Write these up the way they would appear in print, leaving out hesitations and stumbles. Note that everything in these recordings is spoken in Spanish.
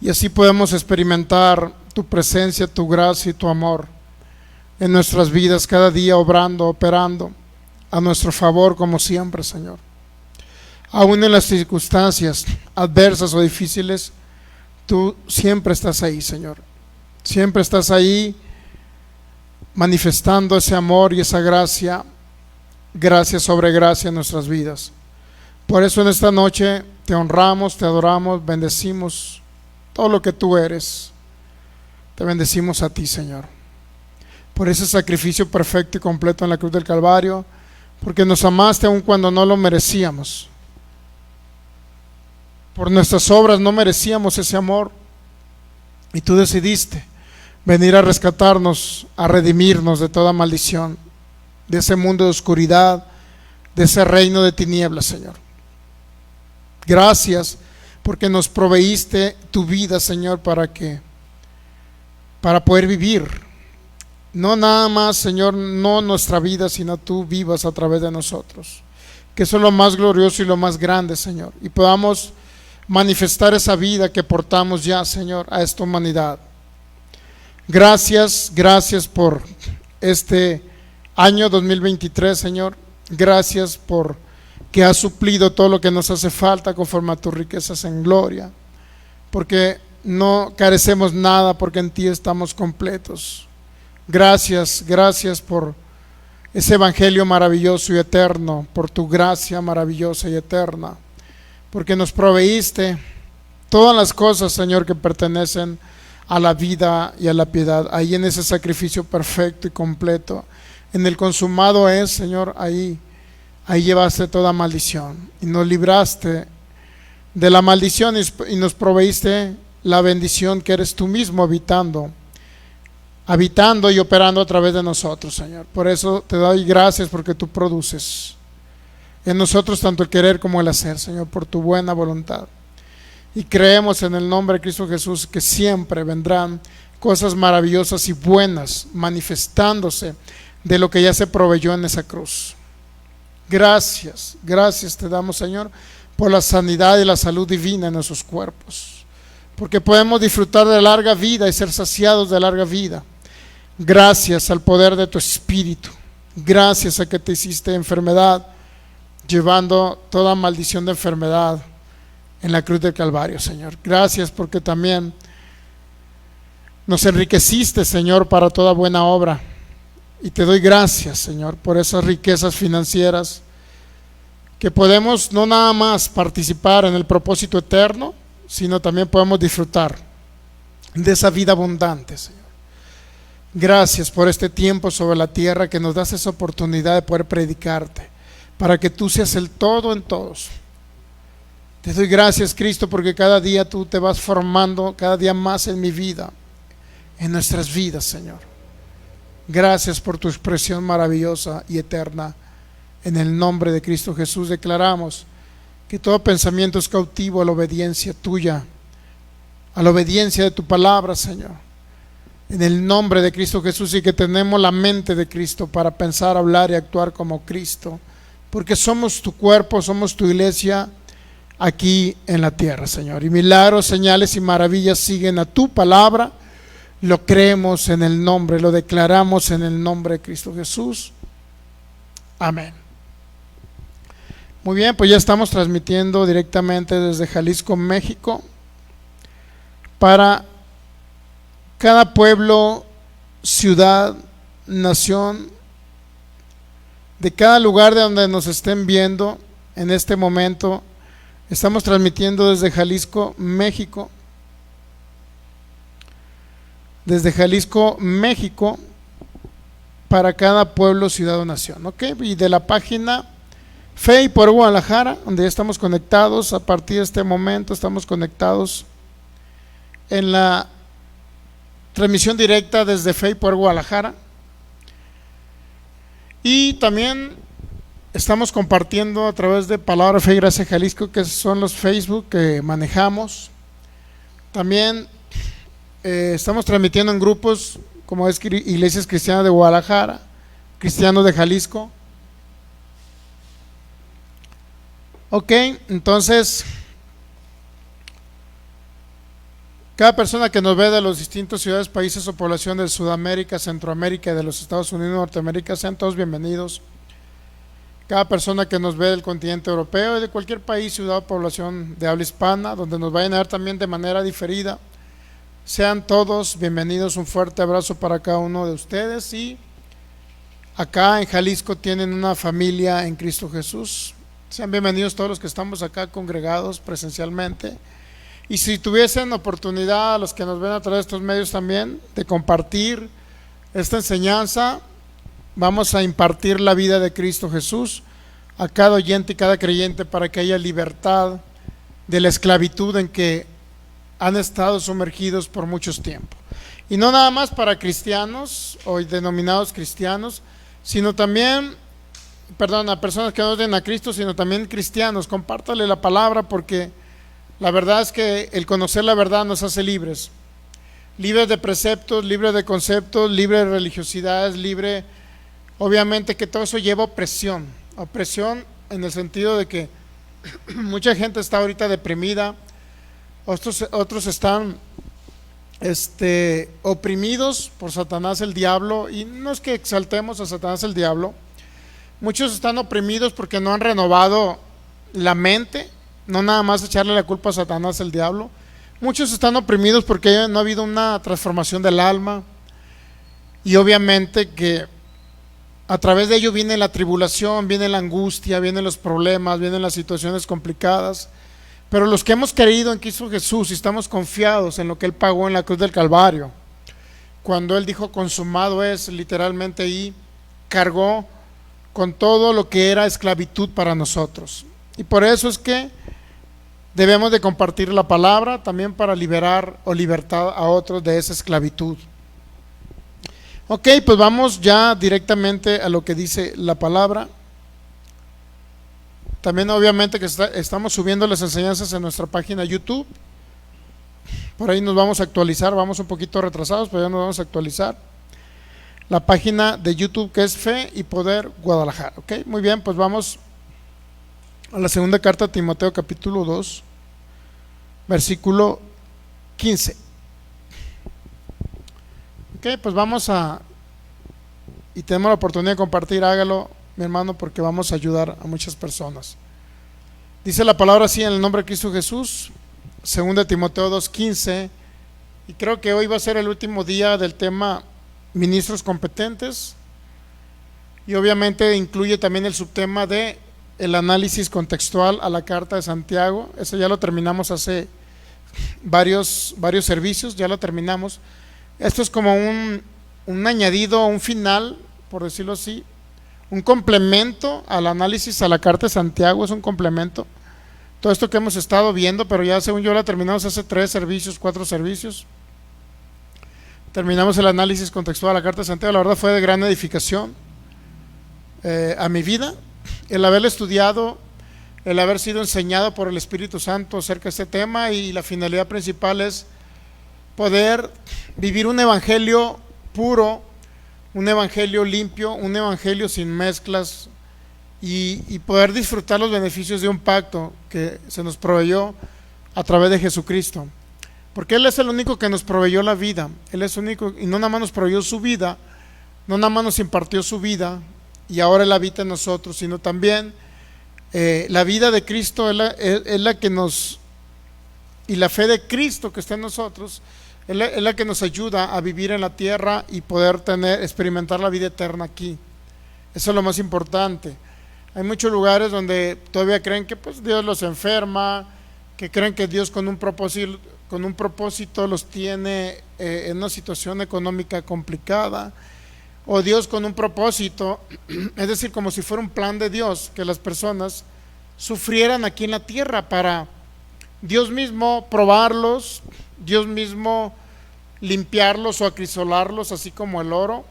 y así podemos experimentar tu presencia, tu gracia y tu amor en nuestras vidas, cada día obrando, operando a nuestro favor como siempre, Señor. Aún en las circunstancias adversas o difíciles, tú siempre estás ahí, Señor. Siempre estás ahí manifestando ese amor y esa gracia, gracia sobre gracia en nuestras vidas. Por eso en esta noche te honramos, te adoramos, bendecimos todo lo que tú eres. Te bendecimos a ti, Señor, por ese sacrificio perfecto y completo en la cruz del Calvario, porque nos amaste aun cuando no lo merecíamos. Por nuestras obras no merecíamos ese amor, y tú decidiste venir a rescatarnos, a redimirnos de toda maldición, de ese mundo de oscuridad, de ese reino de tinieblas, Señor. Gracias porque nos proveíste tu vida, Señor, para poder vivir. No nada más, Señor, no nuestra vida, sino tú vivas a través de nosotros. Que eso es lo más glorioso y lo más grande, Señor. Y podamos manifestar esa vida que portamos ya, Señor, a esta humanidad. Gracias, gracias por este año 2023, Señor. Gracias por que has suplido todo lo que nos hace falta conforme a tus riquezas en gloria. Porque no carecemos nada, porque en ti estamos completos. Gracias, gracias por ese evangelio maravilloso y eterno, por tu gracia maravillosa y eterna, porque nos proveíste todas las cosas, Señor, que pertenecen a la vida y a la piedad. Ahí en ese sacrificio perfecto y completo, en el consumado es, Señor, ahí llevaste toda maldición y nos libraste de la maldición y nos proveíste la bendición que eres tú mismo habitando y operando a través de nosotros, Señor. Por eso te doy gracias, porque tú produces en nosotros tanto el querer como el hacer, Señor, por tu buena voluntad. Y creemos en el nombre de Cristo Jesús que siempre vendrán cosas maravillosas y buenas manifestándose de lo que ya se proveyó en esa cruz. Gracias, gracias te damos, Señor, por la sanidad y la salud divina en nuestros cuerpos, porque podemos disfrutar de larga vida y ser saciados de larga vida. Gracias al poder de tu Espíritu, gracias a que te hiciste enfermedad, llevando toda maldición de enfermedad en la cruz del Calvario, Señor. Gracias porque también nos enriqueciste, Señor, para toda buena obra. Y te doy gracias, Señor, por esas riquezas financieras que podemos no nada más participar en el propósito eterno, sino también podemos disfrutar de esa vida abundante, Señor. Gracias por este tiempo sobre la tierra, que nos das esa oportunidad de poder predicarte, para que tú seas el todo en todos. Te doy gracias, Cristo, porque cada día tú te vas formando cada día más en mi vida, en nuestras vidas, Señor. Gracias por tu expresión maravillosa y eterna. En el nombre de Cristo Jesús declaramos que todo pensamiento es cautivo a la obediencia tuya, a la obediencia de tu palabra, Señor. En el nombre de Cristo Jesús, y que tenemos la mente de Cristo para pensar, hablar y actuar como Cristo, porque somos tu cuerpo, somos tu iglesia aquí en la tierra, Señor. Y milagros, señales y maravillas siguen a tu palabra. Lo creemos en el nombre, lo declaramos en el nombre de Cristo Jesús. Amén. Muy bien, pues ya estamos transmitiendo directamente desde Jalisco, México, para cada pueblo, ciudad, nación, de cada lugar de donde nos estén viendo en este momento. Estamos transmitiendo desde Jalisco, México. Desde Jalisco, México, para cada pueblo, ciudad o nación. ¿Ok? Y de la página Fe y Poder Guadalajara, donde ya estamos conectados, a partir de este momento estamos conectados en la transmisión directa desde Fe y Poder Guadalajara. Y también estamos compartiendo a través de Palabra Fe y Gracia Jalisco, que son los Facebook que manejamos. También estamos transmitiendo en grupos como es Iglesias Cristianas de Guadalajara, Cristianos de Jalisco. Ok, entonces Cada persona que nos ve de los distintos ciudades, países o población de Sudamérica, Centroamérica y de los Estados Unidos, Norteamérica, sean todos bienvenidos. Cada persona que nos ve del continente europeo y de cualquier país, ciudad o población de habla hispana, donde nos vayan a ver también de manera diferida, sean todos bienvenidos. Un fuerte abrazo para cada uno de ustedes. Y acá en Jalisco tienen una familia en Cristo Jesús. Sean bienvenidos todos los que estamos acá congregados presencialmente. Y si tuviesen oportunidad, a los que nos ven a través de estos medios también, de compartir esta enseñanza, vamos a impartir la vida de Cristo Jesús a cada oyente y cada creyente para que haya libertad de la esclavitud en que han estado sumergidos por muchos tiempos. Y no nada más para cristianos o denominados cristianos, sino también, a personas que no den a Cristo, sino también cristianos. Compártale la palabra, porque la verdad es que el conocer la verdad nos hace libres. Libres de preceptos, libres de conceptos, libres de religiosidades, obviamente que todo eso lleva opresión en el sentido de que mucha gente está ahorita deprimida, otros están oprimidos por Satanás el diablo, y no es que exaltemos a Satanás el diablo, muchos están oprimidos porque no han renovado la mente, no nada más echarle la culpa a Satanás el diablo. Muchos están oprimidos porque no ha habido una transformación del alma, y obviamente que a través de ello viene la tribulación, viene la angustia, vienen los problemas, vienen las situaciones complicadas. Pero los que hemos creído en Cristo Jesús y estamos confiados en lo que Él pagó en la cruz del Calvario, cuando Él dijo consumado es, literalmente ahí cargó con todo lo que era esclavitud para nosotros. Y por eso es que debemos de compartir la palabra también para liberar o libertar a otros de esa esclavitud. Ok, pues vamos ya directamente a lo que dice la palabra. También obviamente que estamos subiendo las enseñanzas en nuestra página YouTube. Por ahí nos vamos a actualizar, vamos un poquito retrasados, pero ya nos vamos a actualizar. La página de YouTube, que es Fe y Poder Guadalajara. Ok, muy bien, pues vamos a la segunda carta a Timoteo, capítulo 2, versículo 15. Ok, pues y tenemos la oportunidad de compartir. Hágalo, mi hermano, porque vamos a ayudar a muchas personas. Dice la palabra así, en el nombre de Cristo Jesús, 2 Timoteo 2:15, y creo que hoy va a ser el último día del tema ministros competentes, y obviamente incluye también el subtema de el análisis contextual a la carta de Santiago. Eso ya lo terminamos hace varios servicios, ya lo terminamos. Esto es como un añadido, un final, por decirlo así, un complemento al análisis a la carta de Santiago. Es un complemento todo esto que hemos estado viendo, pero ya según yo la terminamos hace 4 servicios. Terminamos el análisis contextual a la carta de Santiago. La verdad fue de gran edificación a mi vida el haberlo estudiado, el haber sido enseñado por el Espíritu Santo acerca de este tema, y la finalidad principal es poder vivir un evangelio puro, un evangelio limpio, un evangelio sin mezclas, y poder disfrutar los beneficios de un pacto que se nos proveyó a través de Jesucristo, porque Él es el único que nos proveyó la vida. Él es el único, y no nada más nos proveyó su vida, no nada más nos impartió su vida y ahora Él habita en nosotros, sino también la vida de Cristo es la que nos, y la fe de Cristo que está en nosotros es la que nos ayuda a vivir en la tierra y poder experimentar la vida eterna aquí. Eso es lo más importante. Hay muchos lugares donde todavía creen que pues Dios los enferma, que creen que Dios con un propósito los tiene en una situación económica complicada, o Dios con un propósito, es decir, como si fuera un plan de Dios, que las personas sufrieran aquí en la tierra para Dios mismo probarlos, Dios mismo limpiarlos o acrisolarlos así como el oro,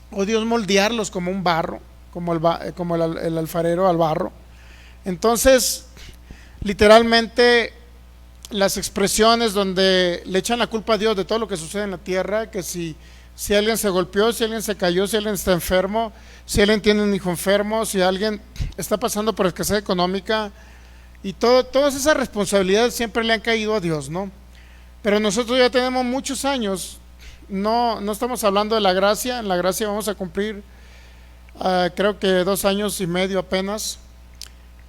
o Dios moldearlos como un barro, como el alfarero al barro. Entonces, literalmente, las expresiones donde le echan la culpa a Dios de todo lo que sucede en la tierra, que si alguien se golpeó, si alguien se cayó, si alguien está enfermo, si alguien tiene un hijo enfermo, si alguien está pasando por escasez económica, y todas esas responsabilidades siempre le han caído a Dios, ¿no? Pero nosotros ya tenemos muchos años, no estamos hablando de la gracia. En la gracia vamos a cumplir creo que 2 años y medio apenas,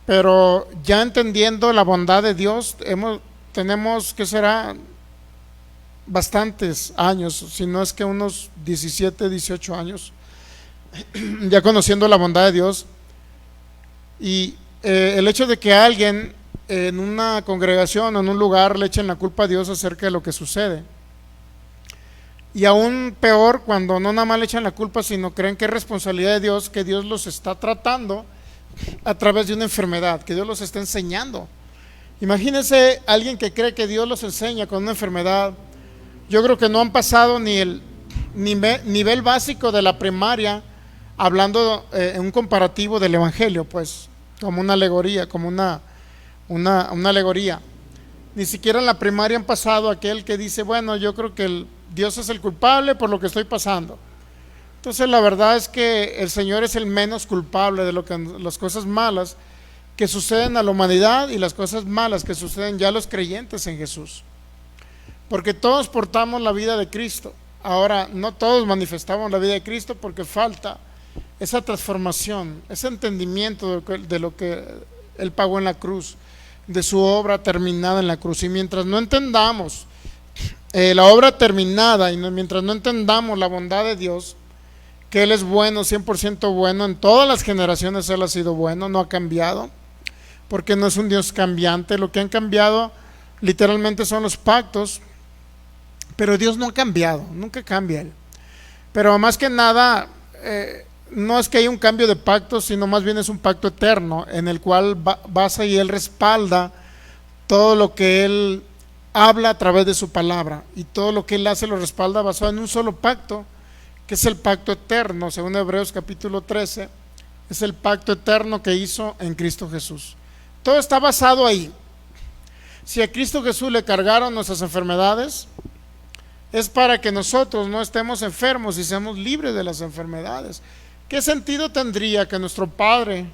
pero ya entendiendo la bondad de Dios, tenemos que será bastantes años, si no es que unos 17, 18 años, ya conociendo la bondad de Dios. Y el hecho de que alguien en una congregación o en un lugar le echen la culpa a Dios acerca de lo que sucede, y aún peor cuando no nada más le echan la culpa, sino creen que es responsabilidad de Dios, que Dios los está tratando a través de una enfermedad, que Dios los está enseñando. Imagínense alguien que cree que Dios los enseña con una enfermedad. Yo creo que no han pasado ni el nivel básico de la primaria, hablando en un comparativo del Evangelio, pues, como una alegoría, como una alegoría. Ni siquiera en la primaria han pasado aquel que dice, bueno, yo creo que Dios es el culpable por lo que estoy pasando. Entonces la verdad es que el Señor es el menos culpable de las cosas malas que suceden a la humanidad y las cosas malas que suceden ya a los creyentes en Jesús. Porque todos portamos la vida de Cristo. Ahora, no todos manifestamos la vida de Cristo porque falta esa transformación, ese entendimiento de lo que Él pagó en la cruz, de su obra terminada en la cruz. Y mientras no entendamos la obra terminada, y mientras no entendamos la bondad de Dios, que Él es bueno, 100% bueno, en todas las generaciones Él ha sido bueno, no ha cambiado, porque no es un Dios cambiante. Lo que han cambiado literalmente son los pactos, pero Dios no ha cambiado, nunca cambia Él. Pero más que nada, no es que haya un cambio de pacto, sino más bien es un pacto eterno, en el cual basa y Él respalda todo lo que Él habla a través de su palabra, y todo lo que Él hace lo respalda basado en un solo pacto, que es el pacto eterno. Según Hebreos capítulo 13, es el pacto eterno que hizo en Cristo Jesús. Todo está basado ahí. Si a Cristo Jesús le cargaron nuestras enfermedades, es para que nosotros no estemos enfermos y seamos libres de las enfermedades. ¿Qué sentido tendría que nuestro Padre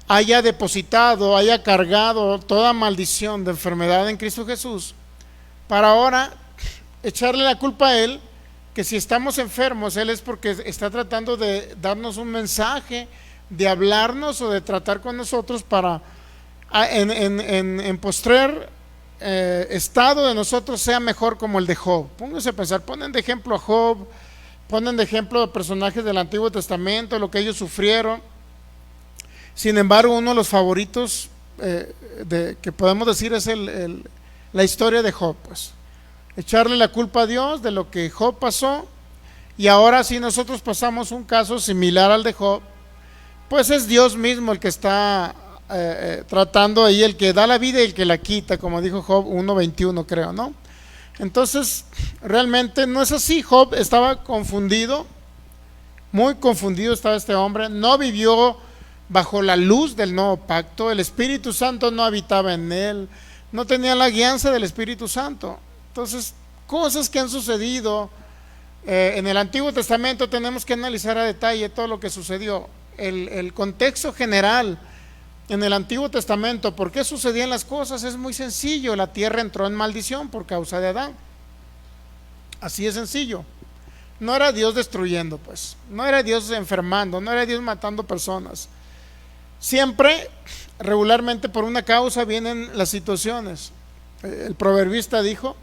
haya depositado, haya cargado toda maldición de enfermedad en Cristo Jesús, para ahora echarle la culpa a Él, que si estamos enfermos, Él es porque está tratando de darnos un mensaje, de hablarnos o de tratar con nosotros para en postrer estado de nosotros sea mejor como el de Job? Pónganse a pensar, ponen de ejemplo a Job, ponen de ejemplo a personajes del Antiguo Testamento, lo que ellos sufrieron. Sin embargo, uno de los favoritos que podemos decir es la historia de Job, pues echarle la culpa a Dios de lo que Job pasó. Y ahora si nosotros pasamos un caso similar al de Job, pues es Dios mismo el que está tratando ahí, el que da la vida y el que la quita, como dijo Job 1:21, creo, ¿no? Entonces realmente no es así. Job estaba confundido, muy confundido estaba este hombre, no vivió bajo la luz del nuevo pacto, el Espíritu Santo no habitaba en él, no tenía la guianza del Espíritu Santo. Entonces, cosas que han sucedido en el Antiguo Testamento, tenemos que analizar a detalle todo lo que sucedió, el contexto general en el Antiguo Testamento. ¿Por qué sucedían las cosas? Es muy sencillo. La tierra entró en maldición por causa de Adán, así es sencillo. No era Dios destruyendo, pues no era Dios enfermando, no era Dios matando personas. Siempre, regularmente, por una causa vienen las situaciones. El proverbista dijo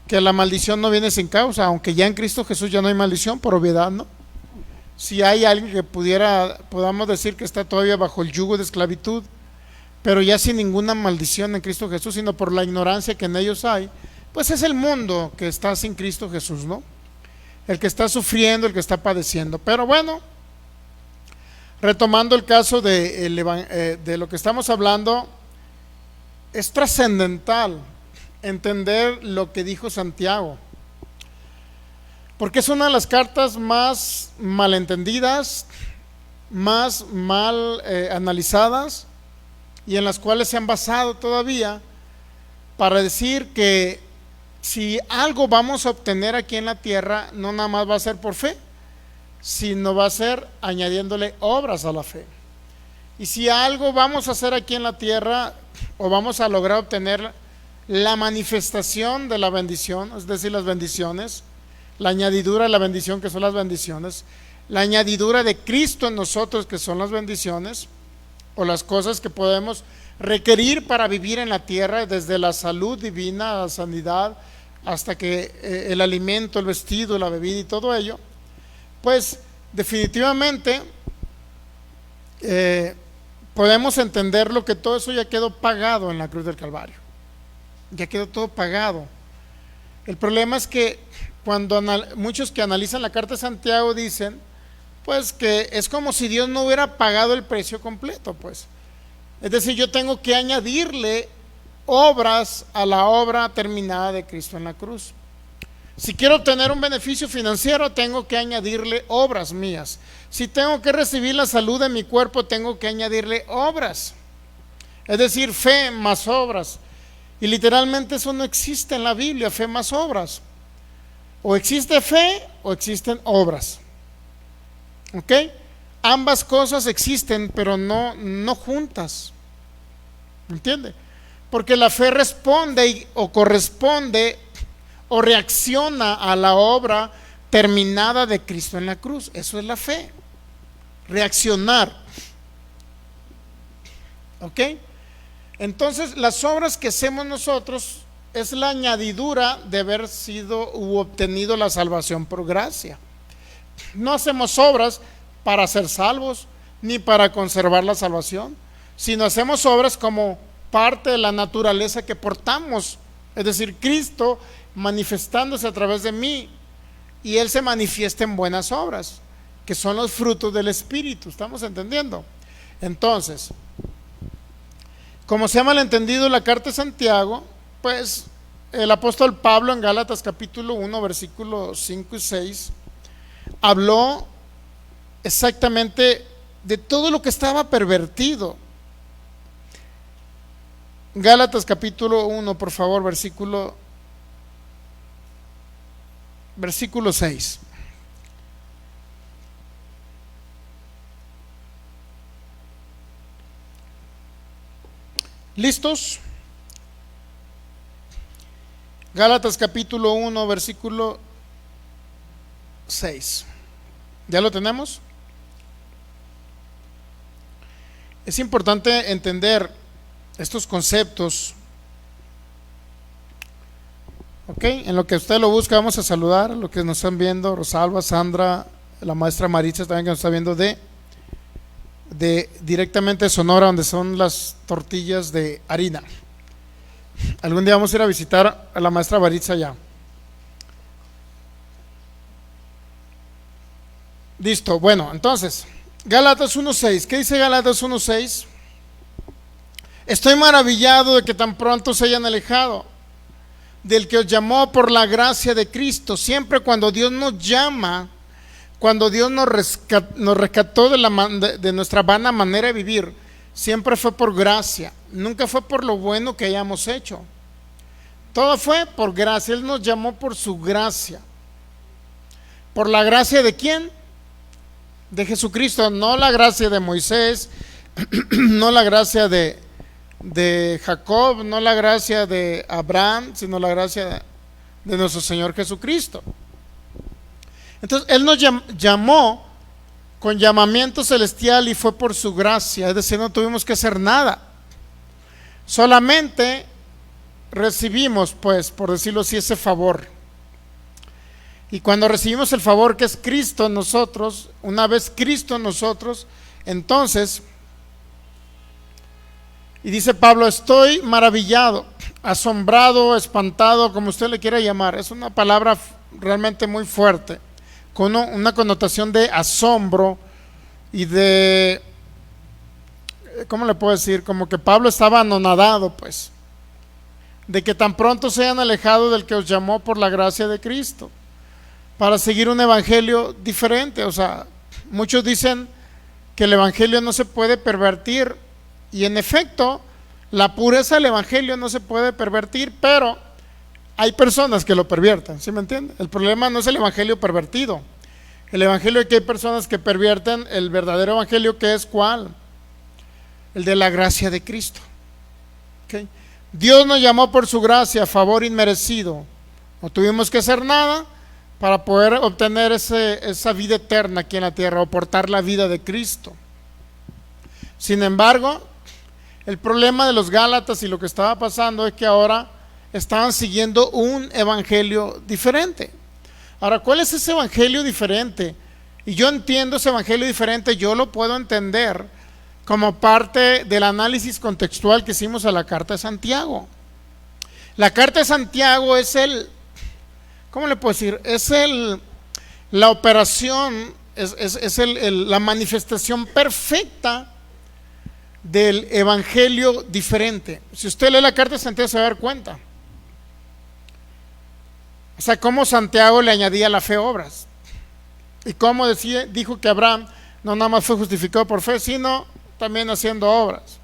que la maldición no viene sin causa, aunque ya en Cristo Jesús ya no hay maldición, por obviedad, ¿no? Si hay alguien que podamos decir que está todavía bajo el yugo de esclavitud, pero ya sin ninguna maldición en Cristo Jesús, sino por la ignorancia que en ellos hay, pues es el mundo que está sin Cristo Jesús, ¿no? El que está sufriendo, el que está padeciendo. Pero bueno, retomando el caso de lo que estamos hablando, es trascendental entender lo que dijo Santiago, porque es una de las cartas más malentendidas, más mal analizadas, y en las cuales se han basado todavía para decir que si algo vamos a obtener aquí en la tierra, no nada más va a ser por fe, sino va a ser añadiéndole obras a la fe. Y si algo vamos a hacer aquí en la tierra, o vamos a lograr obtener la manifestación de la bendición, es decir, las bendiciones, la añadidura de la bendición, que son las bendiciones, la añadidura de Cristo en nosotros, que son las bendiciones, o las cosas que podemos requerir para vivir en la tierra, desde la salud divina, la sanidad, hasta que el alimento, el vestido, la bebida y todo ello. Pues definitivamente podemos entenderlo, que todo eso ya quedó pagado en la cruz del Calvario, ya quedó todo pagado. El problema es que cuando muchos que analizan la carta de Santiago dicen, pues, que es como si Dios no hubiera pagado el precio completo, pues. Es decir, yo tengo que añadirle obras a la obra terminada de Cristo en la cruz. Si quiero obtener un beneficio financiero, tengo que añadirle obras mías. Si tengo que recibir la salud de mi cuerpo, tengo que añadirle obras. Es decir, fe más obras. Y literalmente eso no existe en la Biblia, fe más obras. O existe fe o existen obras. ¿Ok? Ambas cosas existen, pero no juntas. ¿Entiende? Porque la fe responde o corresponde o reacciona a la obra terminada de Cristo en la cruz. Eso es la fe. Reaccionar. ¿Ok? Entonces, las obras que hacemos nosotros es la añadidura de haber sido u obtenido la salvación por gracia. No hacemos obras para ser salvos, ni para conservar la salvación, sino hacemos obras como parte de la naturaleza que portamos, es decir, Cristo manifestándose a través de mí, y Él se manifiesta en buenas obras, que son los frutos del Espíritu. ¿Estamos entendiendo? Entonces, como se ha malentendido la carta de Santiago, pues el apóstol Pablo en Gálatas capítulo 1, versículos 5 y 6, habló exactamente de todo lo que estaba pervertido. Gálatas capítulo 1, por favor, versículo 6. ¿Listos? Gálatas capítulo 1, versículo 6. ¿Ya lo tenemos? Es importante entender estos conceptos. Ok, en lo que usted lo busca, vamos a saludar a los que nos están viendo: Rosalba, Sandra, la maestra Maritza también, que nos está viendo de directamente de Sonora, donde son las tortillas de harina. Algún día vamos a ir a visitar a la maestra Maritza allá. Listo, bueno, entonces Gálatas 1:6. ¿Qué dice Gálatas 1:6? Estoy maravillado de que tan pronto se hayan alejado del que os llamó por la gracia de Cristo. Siempre cuando Dios nos llama, cuando Dios nos rescató de nuestra vana manera de vivir, siempre fue por gracia, nunca fue por lo bueno que hayamos hecho. Todo fue por gracia. Él nos llamó por su gracia. ¿Por la gracia de quién? De Jesucristo. No la gracia de Moisés, no la gracia de Jacob, no la gracia de Abraham, sino la gracia de nuestro Señor Jesucristo. Entonces Él nos llamó con llamamiento celestial y fue por su gracia, es decir, no tuvimos que hacer nada, solamente recibimos, pues, por decirlo así, ese favor. Y cuando recibimos el favor que es Cristo en nosotros, una vez Cristo en nosotros, entonces, y dice Pablo, estoy maravillado, asombrado, espantado, como usted le quiera llamar. Es una palabra realmente muy fuerte, con una connotación de asombro y de, ¿cómo le puedo decir? Como que Pablo estaba anonadado, pues, de que tan pronto se hayan alejado del que os llamó por la gracia de Cristo, para seguir un evangelio diferente. O sea, muchos dicen que el evangelio no se puede pervertir, y en efecto, la pureza del evangelio no se puede pervertir, pero hay personas que lo pervierten, ¿sí me entiende? El problema no es el evangelio pervertido. El evangelio es que hay personas que pervierten el verdadero evangelio, que es ¿cuál? El de la gracia de Cristo. ¿Okay? Dios nos llamó por su gracia, favor inmerecido. No tuvimos que hacer nada para poder obtener esa vida eterna aquí en la tierra o portar la vida de Cristo. Sin embargo, el problema de los Gálatas y lo que estaba pasando es que ahora estaban siguiendo un evangelio diferente. Ahora, ¿cuál es ese evangelio diferente? Y yo entiendo ese evangelio diferente, yo lo puedo entender como parte del análisis contextual que hicimos a la carta de Santiago. La carta de Santiago es ¿cómo le puedo decir? Es la operación, la manifestación perfecta del evangelio diferente. Si usted lee la carta de Santiago se va a dar cuenta. O sea, cómo Santiago le añadía a la fe obras. Y cómo dijo que Abraham no nada más fue justificado por fe, sino también haciendo obras.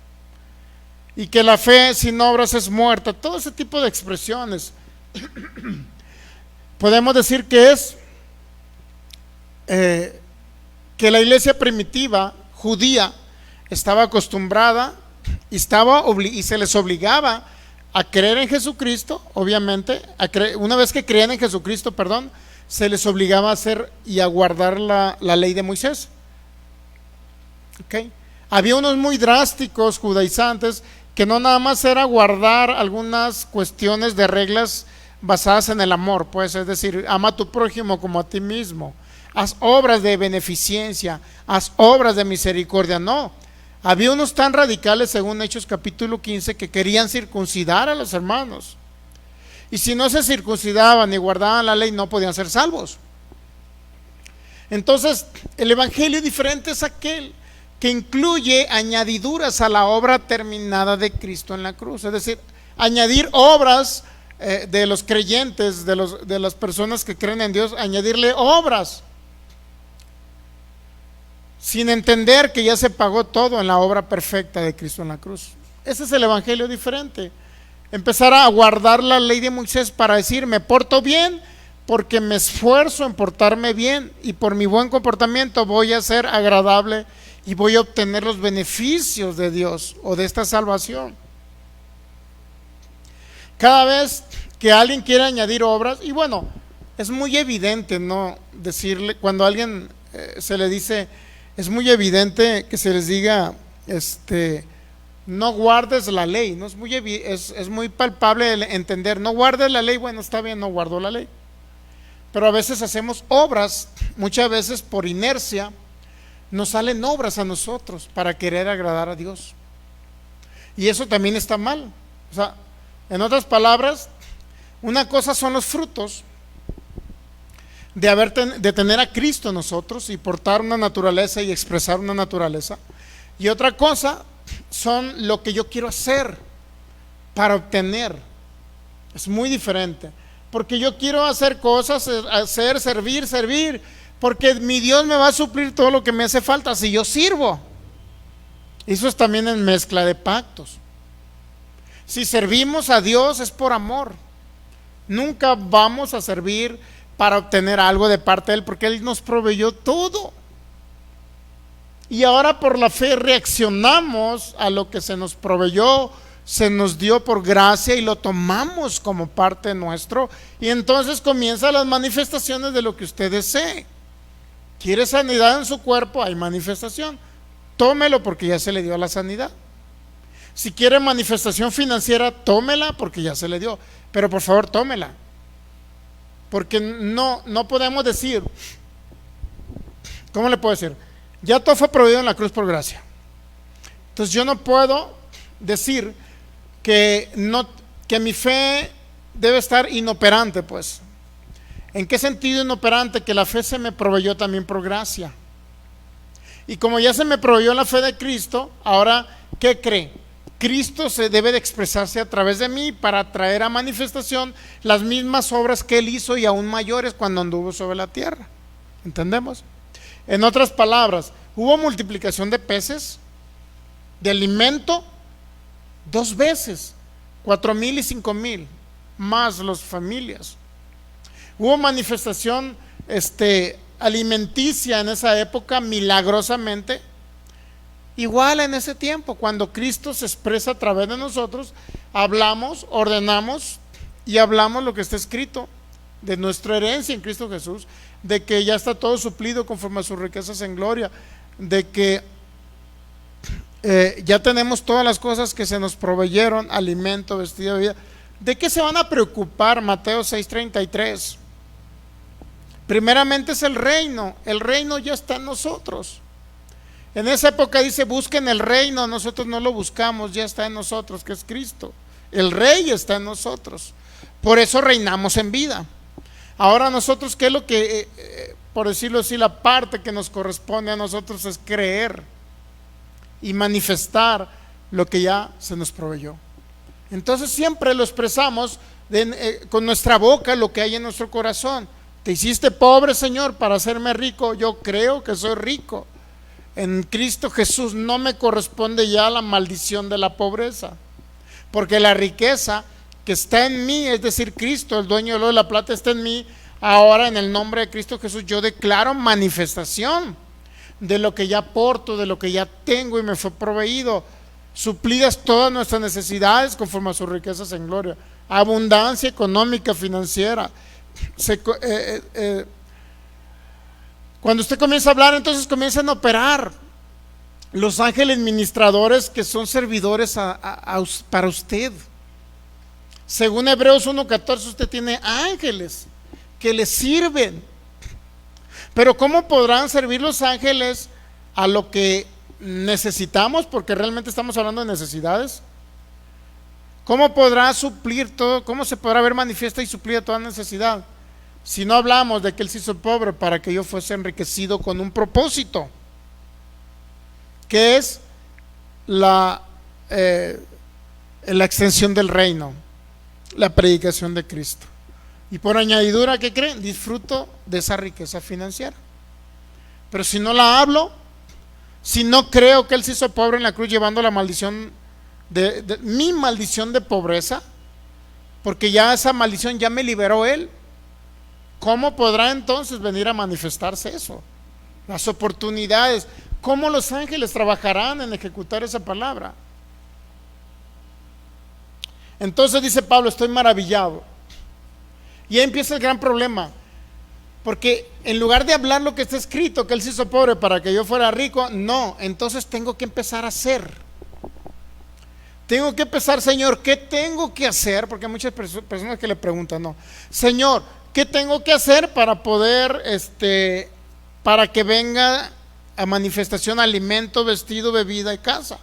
Y que la fe sin obras es muerta. Todo ese tipo de expresiones. Podemos decir que es que la iglesia primitiva, judía, estaba acostumbrada y se les obligaba a creer en Jesucristo, obviamente, una vez que creían en Jesucristo, se les obligaba a hacer y a guardar la ley de Moisés. ¿Okay? Había unos muy drásticos judaizantes que no nada más era guardar algunas cuestiones de reglas basadas en el amor, pues, es decir, ama a tu prójimo como a ti mismo, haz obras de beneficencia, haz obras de misericordia. No, había unos tan radicales, según Hechos capítulo 15, que querían circuncidar a los hermanos, y si no se circuncidaban ni guardaban la ley no podían ser salvos. Entonces el evangelio diferente es aquel que incluye añadiduras a la obra terminada de Cristo en la cruz, es decir, añadir obras de los creyentes, de las personas que creen en Dios, añadirle obras, sin entender que ya se pagó todo en la obra perfecta de Cristo en la cruz. Ese es el evangelio diferente. Empezar a guardar la ley de Moisés para decir, me porto bien porque me esfuerzo en portarme bien, y por mi buen comportamiento voy a ser agradable y voy a obtener los beneficios de Dios o de esta salvación. Cada vez que alguien quiere añadir obras, y bueno, es muy evidente, ¿no? Decirle, cuando a alguien se le dice, es muy evidente que se les diga, no guardes la ley, ¿no? Es muy palpable el entender, no guardes la ley, bueno, está bien, no guardo la ley. Pero a veces hacemos obras, muchas veces por inercia, nos salen obras a nosotros para querer agradar a Dios. Y eso también está mal. O sea, en otras palabras, una cosa son los frutos de tener a Cristo en nosotros y portar una naturaleza y expresar una naturaleza. Y otra cosa son lo que yo quiero hacer para obtener. Es muy diferente. Porque yo quiero hacer cosas, servir, porque mi Dios me va a suplir todo lo que me hace falta si yo sirvo. Eso es también en mezcla de pactos. Si servimos a Dios es por amor. Nunca vamos a servir para obtener algo de parte de Él, porque Él nos proveyó todo. Y ahora por la fe reaccionamos a lo que se nos proveyó, se nos dio por gracia, y lo tomamos como parte nuestro, y entonces comienzan las manifestaciones de lo que usted desee. ¿Quiere sanidad en su cuerpo? Hay manifestación. Tómelo porque ya se le dio la sanidad. Si quiere manifestación financiera, tómela porque ya se le dio. Pero por favor, tómela. Porque no podemos decir, ¿cómo le puedo decir? Ya todo fue proveído en la cruz por gracia. Entonces yo no puedo decir que mi fe debe estar inoperante, pues. ¿En qué sentido inoperante? Que la fe se me proveyó también por gracia. Y como ya se me proveyó la fe de Cristo, ahora, ¿qué cree? Cristo se debe de expresarse a través de mí para traer a manifestación las mismas obras que Él hizo y aún mayores cuando anduvo sobre la tierra. ¿Entendemos? En otras palabras, hubo multiplicación de peces, de alimento, 2 veces, 4,000 y 5,000, más las familias. Hubo manifestación alimenticia en esa época, milagrosamente, Igual en ese tiempo, cuando Cristo se expresa a través de nosotros, hablamos, ordenamos y hablamos lo que está escrito de nuestra herencia en Cristo Jesús, de que ya está todo suplido conforme a sus riquezas en gloria, de que ya tenemos todas las cosas que se nos proveyeron, alimento, vestido, vida. ¿De qué se van a preocupar? Mateo 6:33. Primeramente es el reino ya está en nosotros. En esa época dice, busquen el reino, nosotros no lo buscamos, ya está en nosotros, que es Cristo. El rey está en nosotros, por eso reinamos en vida. Ahora nosotros, ¿qué es lo que, por decirlo así, la parte que nos corresponde a nosotros es creer y manifestar lo que ya se nos proveyó? Entonces siempre lo expresamos con nuestra boca, lo que hay en nuestro corazón. Te hiciste pobre, Señor, para hacerme rico. Yo creo que soy rico. En Cristo Jesús no me corresponde ya la maldición de la pobreza, porque la riqueza que está en mí, es decir, Cristo, el dueño del oro y la plata, está en mí. Ahora, en el nombre de Cristo Jesús, yo declaro manifestación de lo que ya aporto, de lo que ya tengo y me fue proveído, suplidas todas nuestras necesidades conforme a sus riquezas en gloria, abundancia económica, financiera. Cuando usted comienza a hablar, entonces comienzan a operar los ángeles ministradores que son servidores para usted. Según Hebreos 1:14, usted tiene ángeles que le sirven. Pero ¿cómo podrán servir los ángeles a lo que necesitamos? Porque realmente estamos hablando de necesidades. ¿Cómo podrá suplir todo? ¿Cómo se podrá ver manifiesta y suplir toda necesidad? Si no hablamos de que Él se hizo pobre para que yo fuese enriquecido con un propósito, que es la extensión del reino, la predicación de Cristo. Y por añadidura, ¿qué creen? Disfruto de esa riqueza financiera. Pero si no la hablo, si no creo que Él se hizo pobre en la cruz llevando la maldición mi maldición de pobreza, porque ya esa maldición ya me liberó Él, ¿cómo podrá entonces venir a manifestarse eso? Las oportunidades, ¿cómo los ángeles trabajarán en ejecutar esa palabra? Entonces dice Pablo, estoy maravillado. Y ahí empieza el gran problema, porque en lugar de hablar lo que está escrito, que Él se hizo pobre para que yo fuera rico, no, entonces tengo que empezar a hacer. Tengo que empezar, Señor, ¿qué tengo que hacer? Porque hay muchas personas que le preguntan, no, Señor, ¿qué tengo que hacer para poder, para que venga a manifestación alimento, vestido, bebida y casa?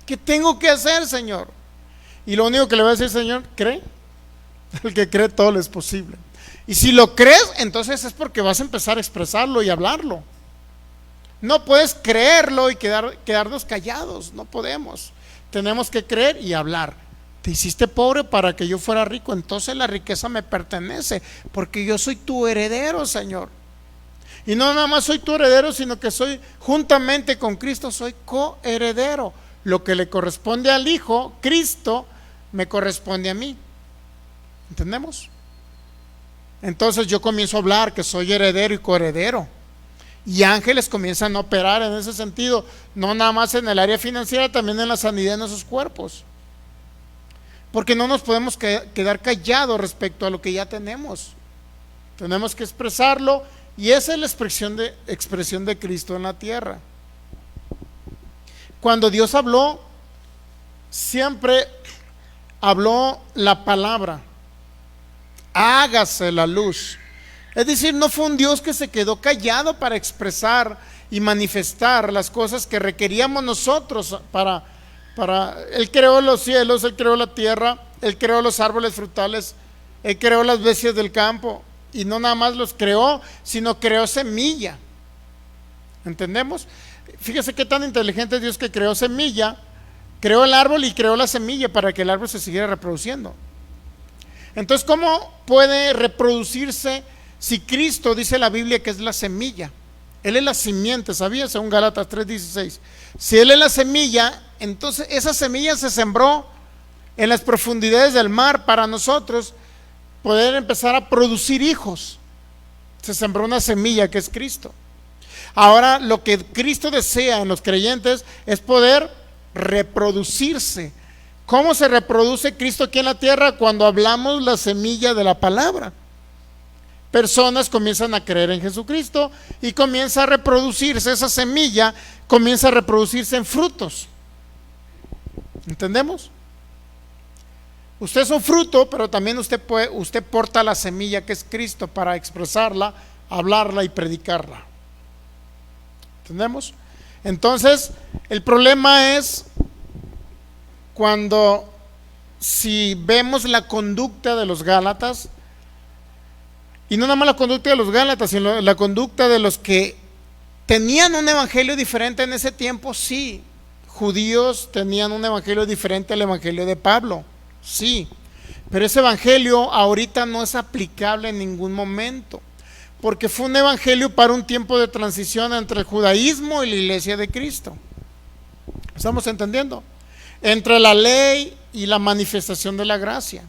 ¿Qué tengo que hacer, Señor? Y lo único que le voy a decir, Señor, cree. El que cree todo le es posible. Y si lo crees, entonces es porque vas a empezar a expresarlo y hablarlo. No puedes creerlo y quedarnos callados, no podemos. Tenemos que creer y hablar. Te hiciste pobre para que yo fuera rico, entonces la riqueza me pertenece, porque yo soy tu heredero, Señor. Y no nada más soy tu heredero, sino que soy, juntamente con Cristo, soy coheredero. Lo que le corresponde al Hijo, Cristo, me corresponde a mí. ¿Entendemos? Entonces yo comienzo a hablar que soy heredero y coheredero. Y ángeles comienzan a operar en ese sentido, no nada más en el área financiera, también en la sanidad de nuestros cuerpos. Porque no nos podemos quedar callados respecto a lo que ya tenemos. Tenemos que expresarlo, y esa es la expresión de Cristo en la tierra. Cuando Dios habló, siempre habló la palabra. Hágase la luz. Es decir, no fue un Dios que se quedó callado para expresar y manifestar las cosas que requeríamos nosotros para Él creó los cielos, Él creó la tierra, Él creó los árboles frutales, Él creó las bestias del campo, y no nada más los creó, sino creó semilla. ¿Entendemos? Fíjese qué tan inteligente es Dios, que creó semilla, creó el árbol y creó la semilla para que el árbol se siguiera reproduciendo. Entonces, ¿cómo puede reproducirse si Cristo, dice la Biblia, que es la semilla? Él es la simiente, ¿sabía? Según Gálatas 3:16. Si Él es la semilla, entonces esa semilla se sembró en las profundidades del mar para nosotros poder empezar a producir hijos. Se sembró una semilla que es Cristo. Ahora lo que Cristo desea en los creyentes es poder reproducirse. ¿Cómo se reproduce Cristo aquí en la tierra? Cuando hablamos la semilla de la palabra. Personas comienzan a creer en Jesucristo y comienza a reproducirse, esa semilla comienza a reproducirse en frutos. ¿Entendemos? Usted es un fruto, pero también usted porta la semilla que es Cristo para expresarla, hablarla y predicarla. ¿Entendemos? Entonces, el problema es cuando, si vemos la conducta de los Gálatas, y no nada más la conducta de los Gálatas, sino la conducta de los que tenían un evangelio diferente en ese tiempo, sí. Judíos tenían un evangelio diferente al evangelio de Pablo, sí. Pero ese evangelio ahorita no es aplicable en ningún momento, porque fue un evangelio para un tiempo de transición entre el judaísmo y la iglesia de Cristo. ¿Estamos entendiendo? Entre la ley y la manifestación de la gracia.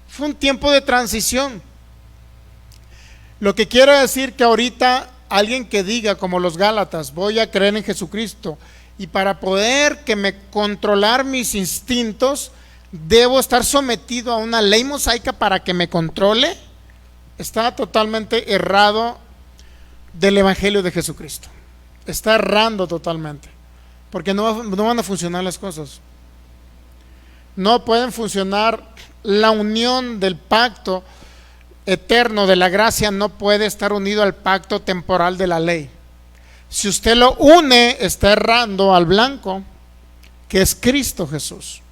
Fue un tiempo de transición. Lo que quiero decir que ahorita alguien que diga como los Gálatas, voy a creer en Jesucristo y para poder que me controlar mis instintos, debo estar sometido a una ley mosaica para que me controle, está totalmente errado del evangelio de Jesucristo. Está errando totalmente, porque no van a funcionar las cosas. No pueden funcionar. La unión del pacto eterno de la gracia no puede estar unido al pacto temporal de la ley. Si usted lo une, está errando al blanco, que es Cristo Jesús.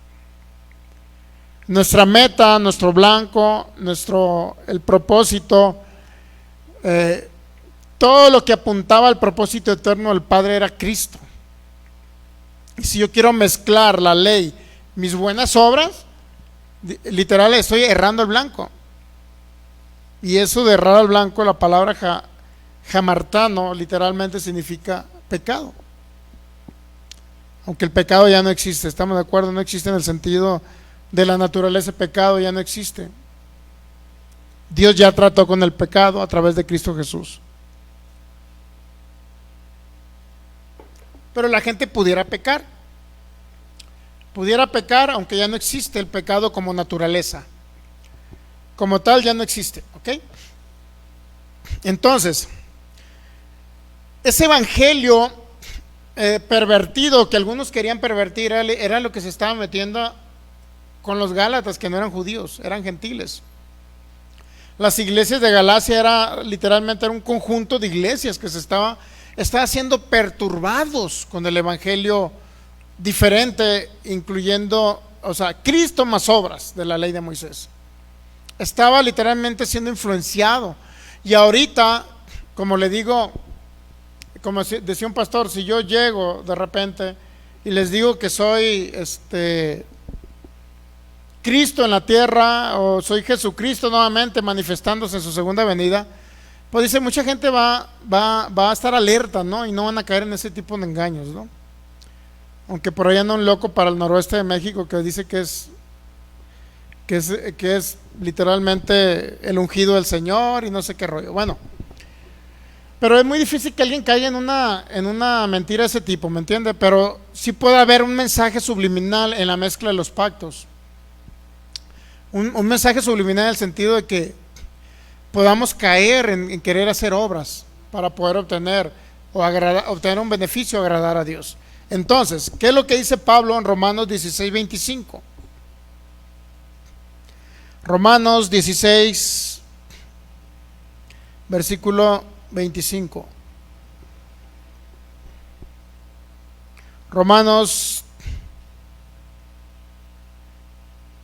Nuestra meta, nuestro blanco, el propósito, todo lo que apuntaba al propósito eterno del Padre era Cristo. Y si yo quiero mezclar la ley, mis buenas obras, literal estoy errando al blanco. Y eso de errar al blanco, la palabra jamartano literalmente significa pecado, aunque el pecado ya no existe, estamos de acuerdo, no existe en el sentido de la naturaleza. Pecado ya no existe. Dios ya trató con el pecado a través de Cristo Jesús. Pero la gente pudiera pecar, aunque ya no existe el pecado como naturaleza. Como tal ya no existe, ¿ok? Entonces, ese evangelio pervertido que algunos querían pervertir era lo que se estaba metiendo con los Gálatas, que no eran judíos, eran gentiles. Las iglesias de Galacia literalmente era un conjunto de iglesias que estaba siendo perturbados con el evangelio diferente, incluyendo, Cristo más obras de la ley de Moisés. Estaba literalmente siendo influenciado. Y ahorita, como le digo, como decía un pastor, si yo llego de repente y les digo que soy Cristo en la tierra, o soy Jesucristo nuevamente manifestándose en su segunda venida, pues dice, mucha gente va a estar alerta, ¿no? Y no van a caer en ese tipo de engaños, ¿no? Aunque por ahí anda un loco para el noroeste de México que dice que es literalmente el ungido del Señor y no sé qué rollo. Bueno, pero es muy difícil que alguien caiga en una mentira de ese tipo, ¿me entiende? Pero sí puede haber un mensaje subliminal en la mezcla de los pactos. Un mensaje subliminal en el sentido de que podamos caer en querer hacer obras para poder obtener un beneficio, agradar a Dios. Entonces, ¿qué es lo que dice Pablo en Romanos 16:25? Romanos 16, versículo 25. Romanos,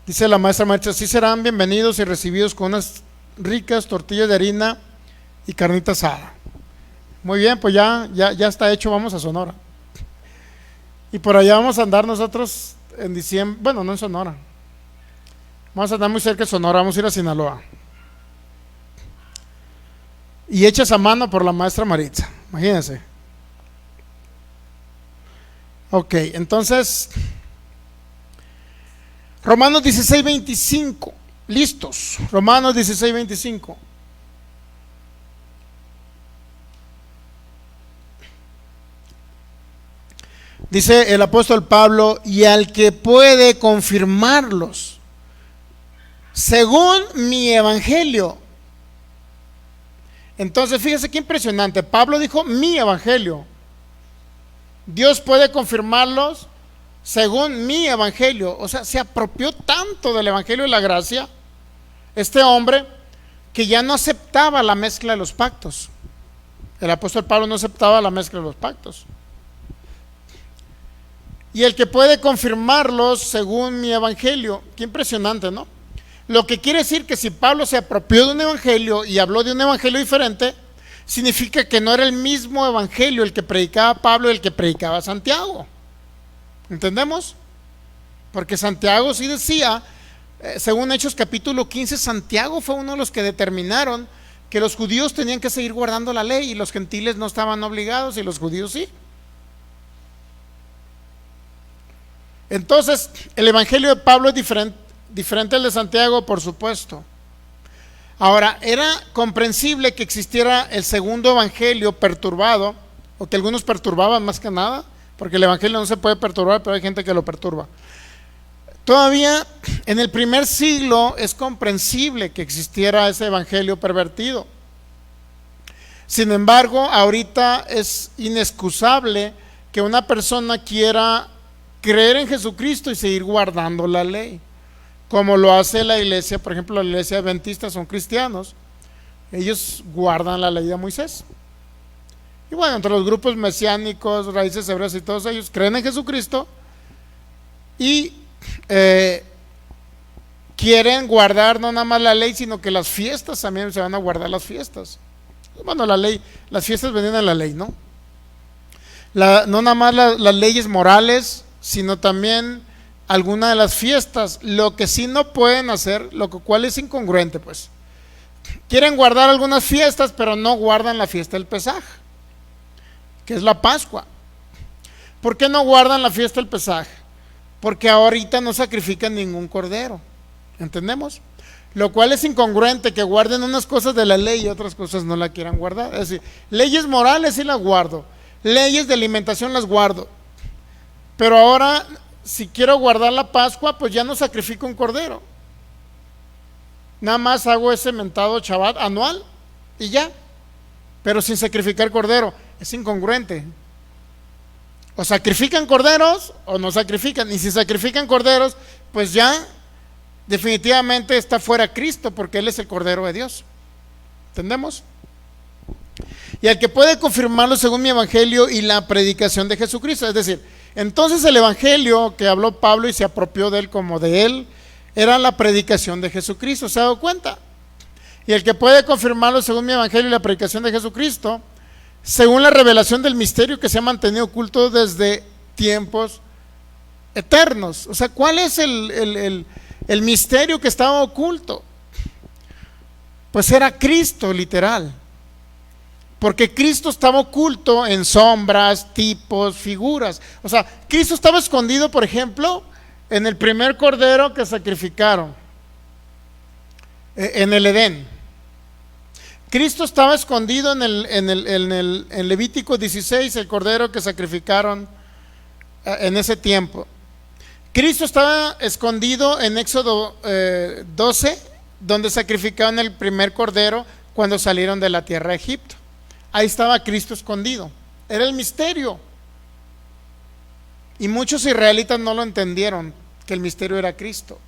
dice la maestra Marcha, así serán bienvenidos y recibidos con unas ricas tortillas de harina y carnita asada. Muy bien, pues ya está hecho, vamos a Sonora. Y por allá vamos a andar nosotros en diciembre, bueno, no en Sonora. Vamos a andar muy cerca de Sonora, vamos a ir a Sinaloa. Y hechas a mano por la maestra Maritza, imagínense. Ok, entonces, Romanos 16:25, listos. Romanos 16:25. Dice el apóstol Pablo, y al que puede confirmarlos, según mi evangelio. Entonces, fíjese qué impresionante. Pablo dijo mi evangelio. Dios puede confirmarlos según mi evangelio. O sea, se apropió tanto del evangelio de la gracia este hombre que ya no aceptaba la mezcla de los pactos. El apóstol Pablo no aceptaba la mezcla de los pactos. Y el que puede confirmarlos según mi evangelio. Qué impresionante, ¿no? Lo que quiere decir que si Pablo se apropió de un evangelio y habló de un evangelio diferente, significa que no era el mismo evangelio el que predicaba Pablo y el que predicaba Santiago. ¿Entendemos? Porque Santiago sí decía, según Hechos capítulo 15, Santiago fue uno de los que determinaron que los judíos tenían que seguir guardando la ley y los gentiles no estaban obligados y los judíos sí. Entonces, el evangelio de Pablo es diferente al de Santiago, por supuesto. Ahora, era comprensible que existiera el segundo evangelio perturbado, o que algunos perturbaban más que nada, porque el evangelio no se puede perturbar, pero hay gente que lo perturba. Todavía en el primer siglo es comprensible que existiera ese evangelio pervertido. Sin embargo, ahorita es inexcusable que una persona quiera creer en Jesucristo y seguir guardando la ley, como lo hace la iglesia. Por ejemplo, la iglesia adventista son cristianos, ellos guardan la ley de Moisés. Y bueno, entre los grupos mesiánicos, raíces hebreas y todos ellos creen en Jesucristo y quieren guardar no nada más la ley, sino que las fiestas también se van a guardar las fiestas. Bueno, la ley, las fiestas venían en la ley, ¿no? No nada más las leyes morales, sino también alguna de las fiestas. Lo que sí no pueden hacer, lo cual es incongruente, pues. Quieren guardar algunas fiestas, pero no guardan la fiesta del Pesaj, que es la Pascua. ¿Por qué no guardan la fiesta del Pesaj? Porque ahorita no sacrifican ningún cordero. ¿Entendemos? Lo cual es incongruente que guarden unas cosas de la ley y otras cosas no la quieran guardar. Es decir, leyes morales sí las guardo, leyes de alimentación las guardo, pero ahora si quiero guardar la Pascua, pues ya no sacrifico un cordero, nada más hago ese mentado Shabbat anual y ya, pero sin sacrificar cordero. Es incongruente. O sacrifican corderos o no sacrifican, y si sacrifican corderos, pues ya definitivamente está fuera Cristo, porque Él es el Cordero de Dios. ¿Entendemos? Y al que puede confirmarlo según mi evangelio y la predicación de Jesucristo. Es decir, entonces el evangelio que habló Pablo y se apropió de él como de él, era la predicación de Jesucristo. ¿Se ha dado cuenta? Y el que puede confirmarlo según mi evangelio y la predicación de Jesucristo, según la revelación del misterio que se ha mantenido oculto desde tiempos eternos. O sea, ¿cuál es el misterio que estaba oculto? Pues era Cristo, literal. Porque Cristo estaba oculto en sombras, tipos, figuras. O sea, Cristo estaba escondido, por ejemplo, en el primer cordero que sacrificaron en el Edén. Cristo estaba escondido en Levítico 16, el cordero que sacrificaron en ese tiempo. Cristo estaba escondido en Éxodo 12, donde sacrificaron el primer cordero cuando salieron de la tierra de Egipto. Ahí estaba Cristo escondido. Era el misterio. Y muchos israelitas no lo entendieron, que el misterio era Cristo.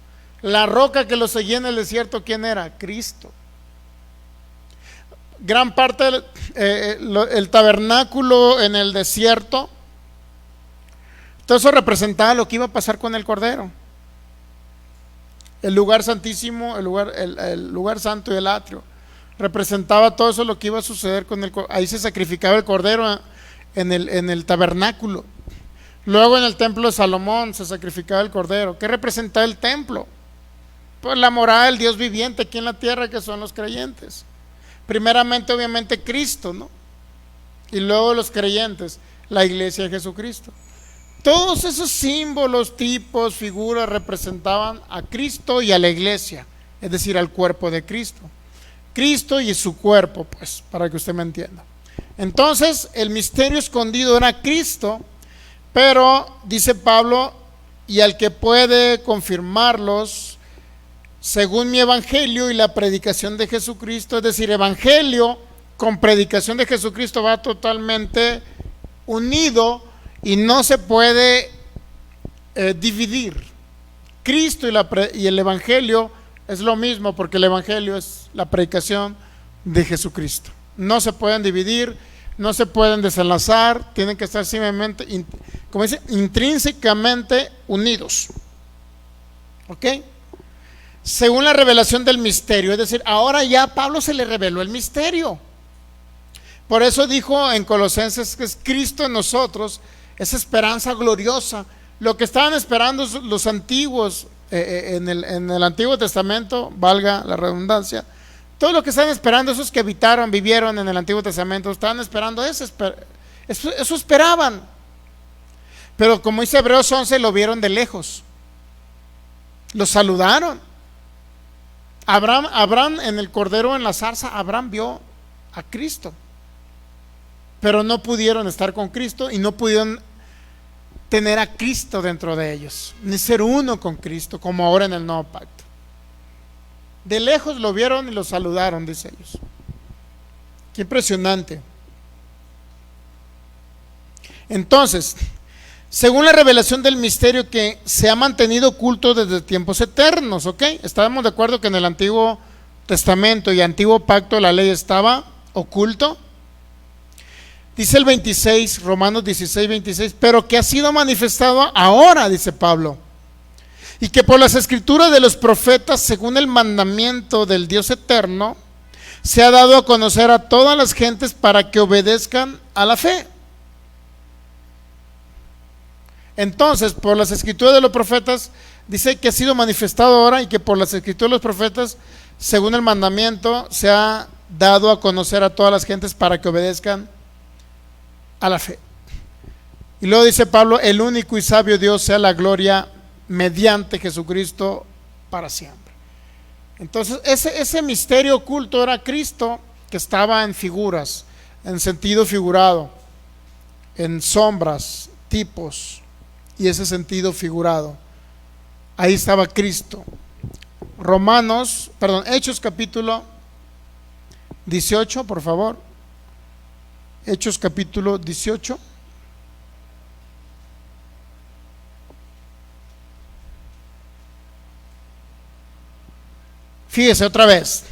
La roca que lo seguía en el desierto, ¿quién era? Cristo. Gran parte del tabernáculo en el desierto, todo eso representaba lo que iba a pasar con el cordero. El lugar santísimo, el lugar santo y el atrio, representaba todo eso, lo que iba a suceder con el cordero. Ahí se sacrificaba el cordero en el tabernáculo. Luego en el templo de Salomón se sacrificaba el cordero. ¿Qué representaba el templo? Pues la morada del Dios viviente aquí en la tierra, que son los creyentes. Primeramente, obviamente, Cristo, ¿no? Y luego los creyentes, la iglesia de Jesucristo. Todos esos símbolos, tipos, figuras representaban a Cristo y a la iglesia, es decir, al cuerpo de Cristo. Cristo y su cuerpo, pues, para que usted me entienda. Entonces, el misterio escondido era Cristo, Pero dice Pablo, y al que puede confirmarlos según mi evangelio y la predicación de Jesucristo, es decir, evangelio con predicación de Jesucristo va totalmente unido y no se puede dividir. Cristo y el evangelio es lo mismo, porque el evangelio es la predicación de Jesucristo. No se pueden dividir, no se pueden desenlazar, tienen que estar simplemente, como dice, intrínsecamente unidos. ¿Ok? Según la revelación del misterio, es decir, ahora ya a Pablo se le reveló el misterio. Por eso dijo en Colosenses que es Cristo en nosotros, esa esperanza gloriosa. Lo que estaban esperando los antiguos en el Antiguo Testamento, valga la redundancia, todo lo que estaban esperando, esos que vivieron en el Antiguo Testamento, estaban esperando eso esperaban. Pero como dice Hebreos 11, lo vieron de lejos, lo saludaron. Abraham en el cordero en la zarza, Abraham vio a Cristo, pero no pudieron estar con Cristo y no pudieron tener a Cristo dentro de ellos, ni ser uno con Cristo, como ahora en el nuevo pacto. De lejos lo vieron y lo saludaron, dice ellos. Qué impresionante. Entonces, según la revelación del misterio que se ha mantenido oculto desde tiempos eternos, ¿ok? Estábamos de acuerdo que en el Antiguo Testamento y Antiguo Pacto la ley estaba oculto. Dice el 26, Romanos 16, 26, pero que ha sido manifestado ahora, dice Pablo, y que por las escrituras de los profetas, según el mandamiento del Dios eterno, se ha dado a conocer a todas las gentes para que obedezcan a la fe. Entonces, por las escrituras de los profetas, dice que ha sido manifestado ahora y que por las escrituras de los profetas, según el mandamiento, se ha dado a conocer a todas las gentes para que obedezcan a la fe. Y luego dice Pablo, el único y sabio Dios sea la gloria mediante Jesucristo para siempre. Entonces, ese misterio oculto era Cristo, que estaba en figuras, en sentido figurado, en sombras, tipos, y ese sentido figurado. Ahí estaba Cristo. Hechos capítulo 18, por favor. Hechos capítulo 18. Fíjese otra vez.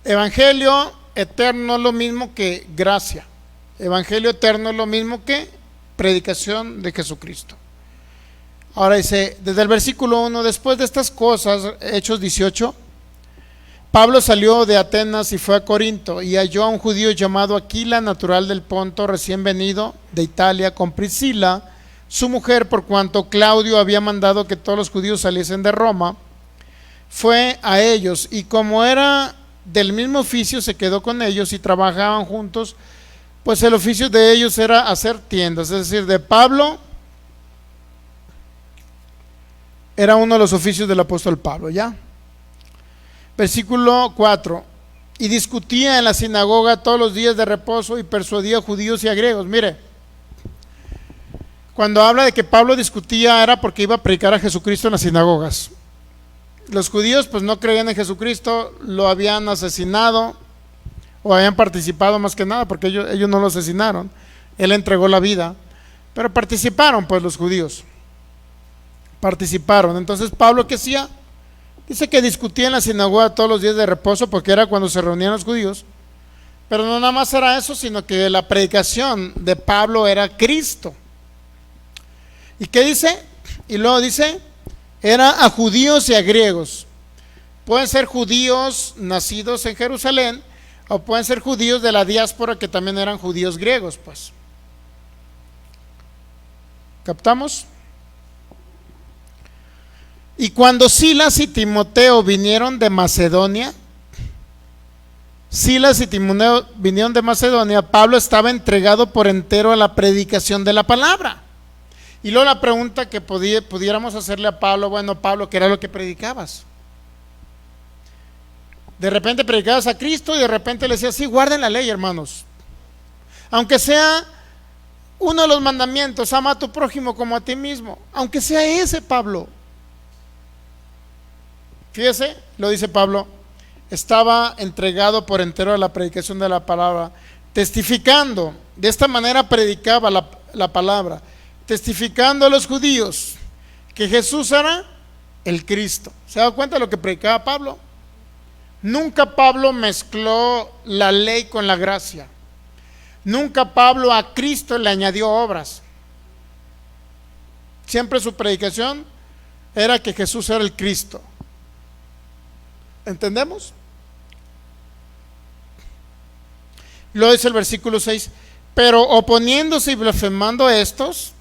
Evangelio eterno es lo mismo que gracia. Evangelio eterno es lo mismo que predicación de Jesucristo. Ahora dice, desde el versículo 1, después de estas cosas, Hechos 18, Pablo salió de Atenas y fue a Corinto y halló a un judío llamado Aquila, natural del Ponto, recién venido de Italia, con Priscila, su mujer, por cuanto Claudio había mandado que todos los judíos saliesen de Roma. Fue a ellos y como era del mismo oficio, se quedó con ellos y trabajaban juntos, pues el oficio de ellos era hacer tiendas, es decir, de Pablo era uno de los oficios del apóstol Pablo, ¿ya? Versículo 4, y discutía en la sinagoga todos los días de reposo y persuadía a judíos y a griegos. Mire, cuando habla de que Pablo discutía era porque iba a predicar a Jesucristo en las sinagogas. Los judíos pues no creían en Jesucristo, lo habían asesinado o habían participado más que nada, porque ellos no lo asesinaron, él entregó la vida, pero participaron pues los judíos, participaron. Entonces Pablo, ¿qué hacía? Dice que discutía en la sinagoga todos los días de reposo, porque era cuando se reunían los judíos, pero no nada más era eso, sino que la predicación de Pablo era Cristo. ¿Y qué dice? Y luego dice, era a judíos y a griegos. Pueden ser judíos nacidos en Jerusalén, o pueden ser judíos de la diáspora que también eran judíos griegos, pues. ¿Captamos? Y cuando Silas y Timoteo vinieron de Macedonia, Pablo estaba entregado por entero a la predicación de la palabra. Y luego la pregunta que pudiéramos hacerle a Pablo, bueno, Pablo, ¿qué era lo que predicabas? De repente predicabas a Cristo y de repente le decías, sí, guarden la ley, hermanos. Aunque sea uno de los mandamientos, ama a tu prójimo como a ti mismo, aunque sea ese, Pablo. Fíjese, lo dice Pablo, estaba entregado por entero a la predicación de la palabra, testificando, de esta manera predicaba la palabra, testificando a los judíos que Jesús era el Cristo. ¿Se da cuenta de lo que predicaba Pablo? Nunca Pablo mezcló la ley con la gracia. Nunca Pablo a Cristo le añadió obras. Siempre su predicación era que Jesús era el Cristo. ¿Entendemos? Lo dice el versículo 6. Pero oponiéndose y blasfemando a estos,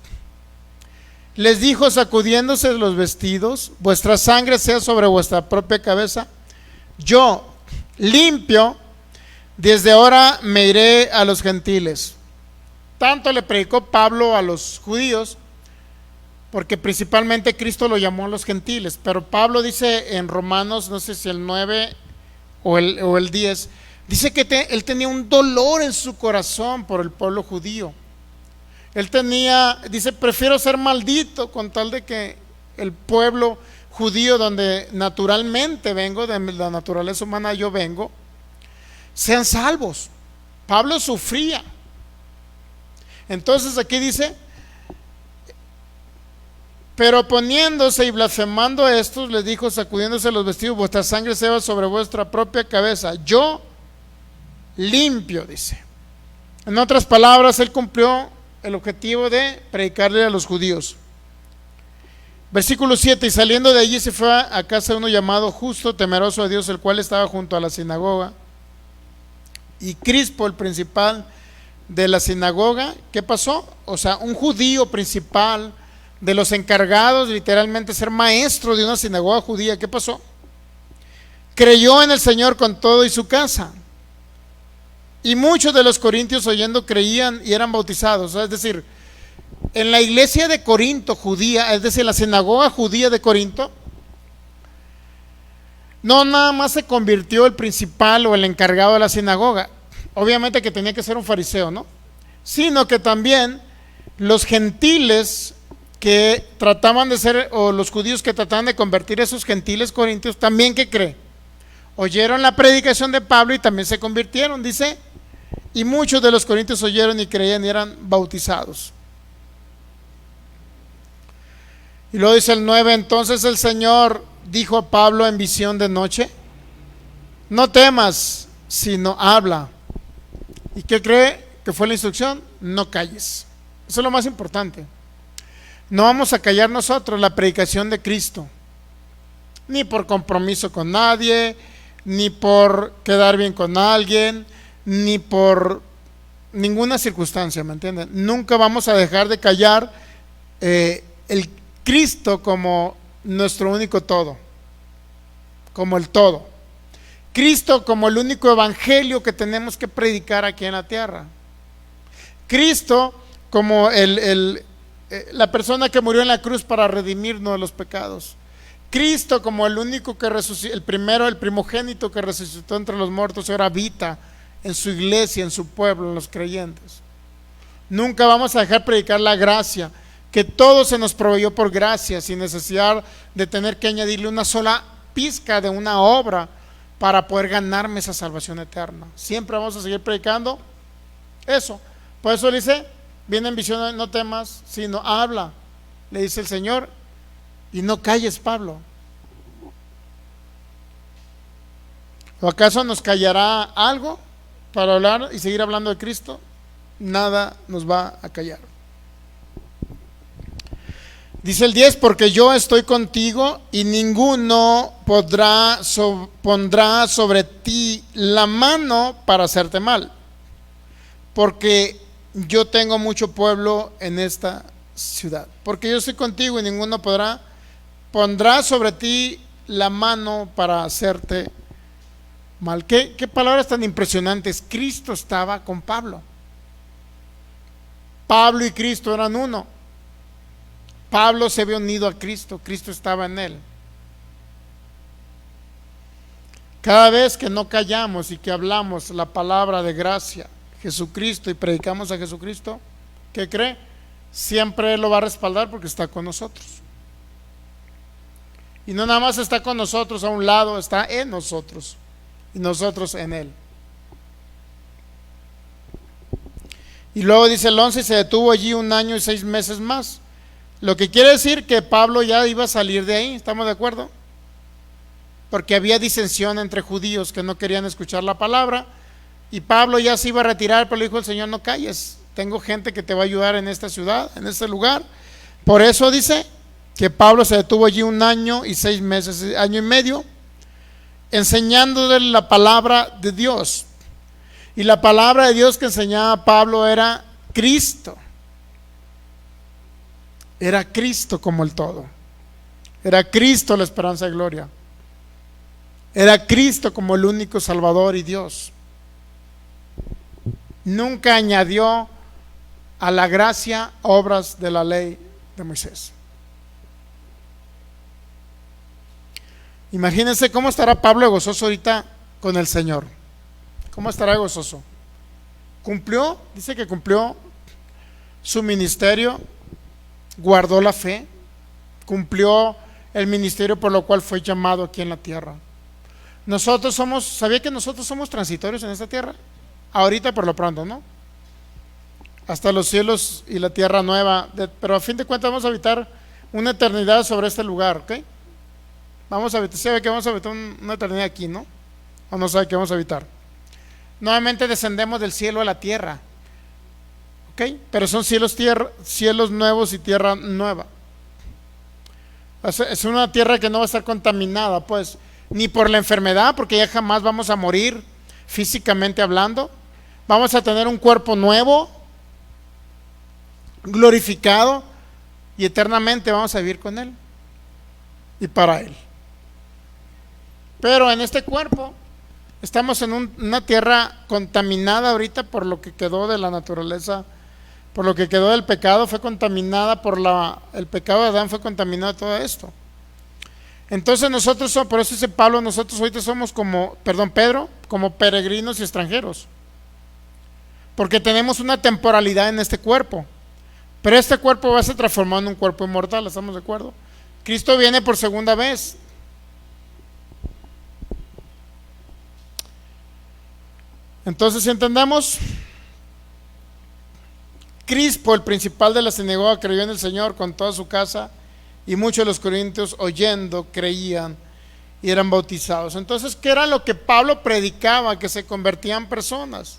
les dijo, sacudiéndose los vestidos, vuestra sangre sea sobre vuestra propia cabeza. Yo, limpio, desde ahora me iré a los gentiles. Tanto le predicó Pablo a los judíos, porque principalmente Cristo lo llamó a los gentiles. Pero Pablo dice en Romanos, no sé si el 9 o el 10, dice que él tenía un dolor en su corazón por el pueblo judío. Él dice, prefiero ser maldito con tal de que el pueblo judío, donde naturalmente vengo, de la naturaleza humana yo vengo, sean salvos. Pablo sufría. Entonces aquí dice, pero poniéndose y blasfemando a estos, les dijo, sacudiéndose los vestidos, vuestra sangre sea sobre vuestra propia cabeza. Yo limpio, dice. En otras palabras, él cumplió el objetivo de predicarle a los judíos. Versículo 7, y saliendo de allí se fue a casa de uno llamado Justo, temeroso de Dios, el cual estaba junto a la sinagoga. Y Crispo, el principal de la sinagoga, ¿qué pasó? O sea, un judío principal de los encargados, literalmente ser maestro de una sinagoga judía, ¿qué pasó? Creyó en el Señor con todo y su casa. Y muchos de los corintios oyendo creían y eran bautizados. Es decir, en la iglesia de Corinto judía, es decir, la sinagoga judía de Corinto, no nada más se convirtió el principal o el encargado de la sinagoga, obviamente que tenía que ser un fariseo, ¿no? Sino que también los gentiles que trataban de ser, o los judíos que trataban de convertir a esos gentiles corintios, también, ¿qué cree? Oyeron la predicación de Pablo y también se convirtieron, dice, y muchos de los corintios oyeron y creían y eran bautizados. Y luego dice el 9, entonces el Señor dijo a Pablo en visión de noche, no temas, sino habla. ¿Y qué cree que fue la instrucción? No calles. Eso es lo más importante. No vamos a callar nosotros la predicación de Cristo, ni por compromiso con nadie, ni por quedar bien con alguien, ni por ninguna circunstancia, ¿me entienden? Nunca vamos a dejar de callar el Cristo como nuestro único todo, como el todo. Cristo como el único evangelio que tenemos que predicar aquí en la tierra. Cristo como la persona que murió en la cruz para redimirnos de los pecados. Cristo como el único que resucitó, el primogénito que resucitó entre los muertos, ahora habita en su iglesia, en su pueblo, en los creyentes. Nunca vamos a dejar predicar la gracia, que todo se nos proveyó por gracia, sin necesidad de tener que añadirle una sola pizca de una obra para poder ganarme esa salvación eterna. Siempre vamos a seguir predicando eso. Por eso le dice, viene en visión, no temas, sino habla, le dice el Señor, y no calles, Pablo. ¿O acaso nos callará algo para hablar y seguir hablando de Cristo? Nada nos va a callar. Dice el 10, porque yo estoy contigo y ninguno pondrá sobre ti la mano para hacerte mal, porque yo tengo mucho pueblo en esta ciudad. Porque yo estoy contigo y ninguno pondrá sobre ti la mano para hacerte mal. ¿Qué palabras tan impresionantes? Cristo estaba con Pablo. Pablo y Cristo eran uno. Pablo se había unido a Cristo, Cristo estaba en él. Cada vez que no callamos y que hablamos la palabra de gracia, Jesucristo, y predicamos a Jesucristo, ¿qué cree? Siempre Él lo va a respaldar porque está con nosotros. Y no nada más está con nosotros a un lado, está en nosotros y nosotros en Él. Y luego dice el 11, se detuvo allí 1 año y 6 meses más. Lo que quiere decir que Pablo ya iba a salir de ahí, ¿estamos de acuerdo? Porque había disensión entre judíos que no querían escuchar la palabra, y Pablo ya se iba a retirar, pero le dijo el Señor: no calles, tengo gente que te va a ayudar en esta ciudad, en este lugar. Por eso dice que Pablo se detuvo allí 1 año y 6 meses, año y medio, enseñándole la palabra de Dios. Y la palabra de Dios que enseñaba Pablo era Cristo. Era Cristo como el todo. Era Cristo la esperanza de gloria. Era Cristo como el único Salvador y Dios. Nunca añadió a la gracia obras de la ley de Moisés. Imagínense cómo estará Pablo gozoso ahorita con el Señor. ¿Cómo estará gozoso? Cumplió, dice que cumplió su ministerio, guardó la fe, cumplió el ministerio por lo cual fue llamado aquí en la tierra. Nosotros somos, ¿sabía que nosotros somos transitorios en esta tierra? Ahorita por lo pronto, ¿no? Hasta los cielos y la tierra nueva, pero a fin de cuentas vamos a habitar una eternidad sobre este lugar, ¿ok? Vamos a habitar, ¿sabe que vamos a habitar una eternidad aquí, no? ¿O no sabe que vamos a habitar? Nuevamente descendemos del cielo a la tierra, ¿ok? Pero son cielos nuevos y tierra nueva. Es una tierra que no va a estar contaminada, pues, ni por la enfermedad, porque ya jamás vamos a morir físicamente hablando. Vamos a tener un cuerpo nuevo, glorificado, y eternamente vamos a vivir con Él y para Él. Pero en este cuerpo estamos en una tierra contaminada ahorita por lo que quedó de la naturaleza, por lo que quedó del pecado. Fue contaminada por el pecado de Adán, fue contaminado todo esto. Entonces nosotros, por eso dice Pablo, nosotros ahorita somos Pedro, como peregrinos y extranjeros, porque tenemos una temporalidad en este cuerpo, pero este cuerpo va a ser transformado en un cuerpo inmortal, ¿estamos de acuerdo? Cristo viene por segunda vez. Entonces, si entendemos, Crispo, el principal de la sinagoga, creyó en el Señor con toda su casa, y muchos de los corintios, oyendo, creían y eran bautizados. Entonces, ¿qué era lo que Pablo predicaba? Que se convertían personas.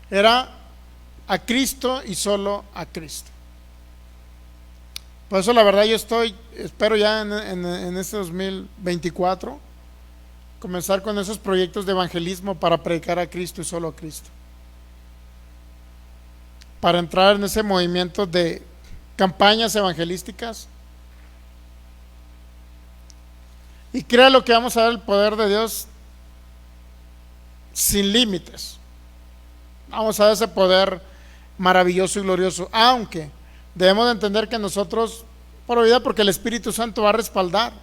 Era a Cristo y solo a Cristo. Por eso la verdad yo espero ya en este 2024 comenzar con esos proyectos de evangelismo para predicar a Cristo y solo a Cristo, para entrar en ese movimiento de campañas evangelísticas. Y créalo que vamos a ver el poder de Dios sin límites. Vamos a ver ese poder maravilloso y glorioso, aunque debemos de entender que nosotros, por vida, porque el Espíritu Santo va a respaldar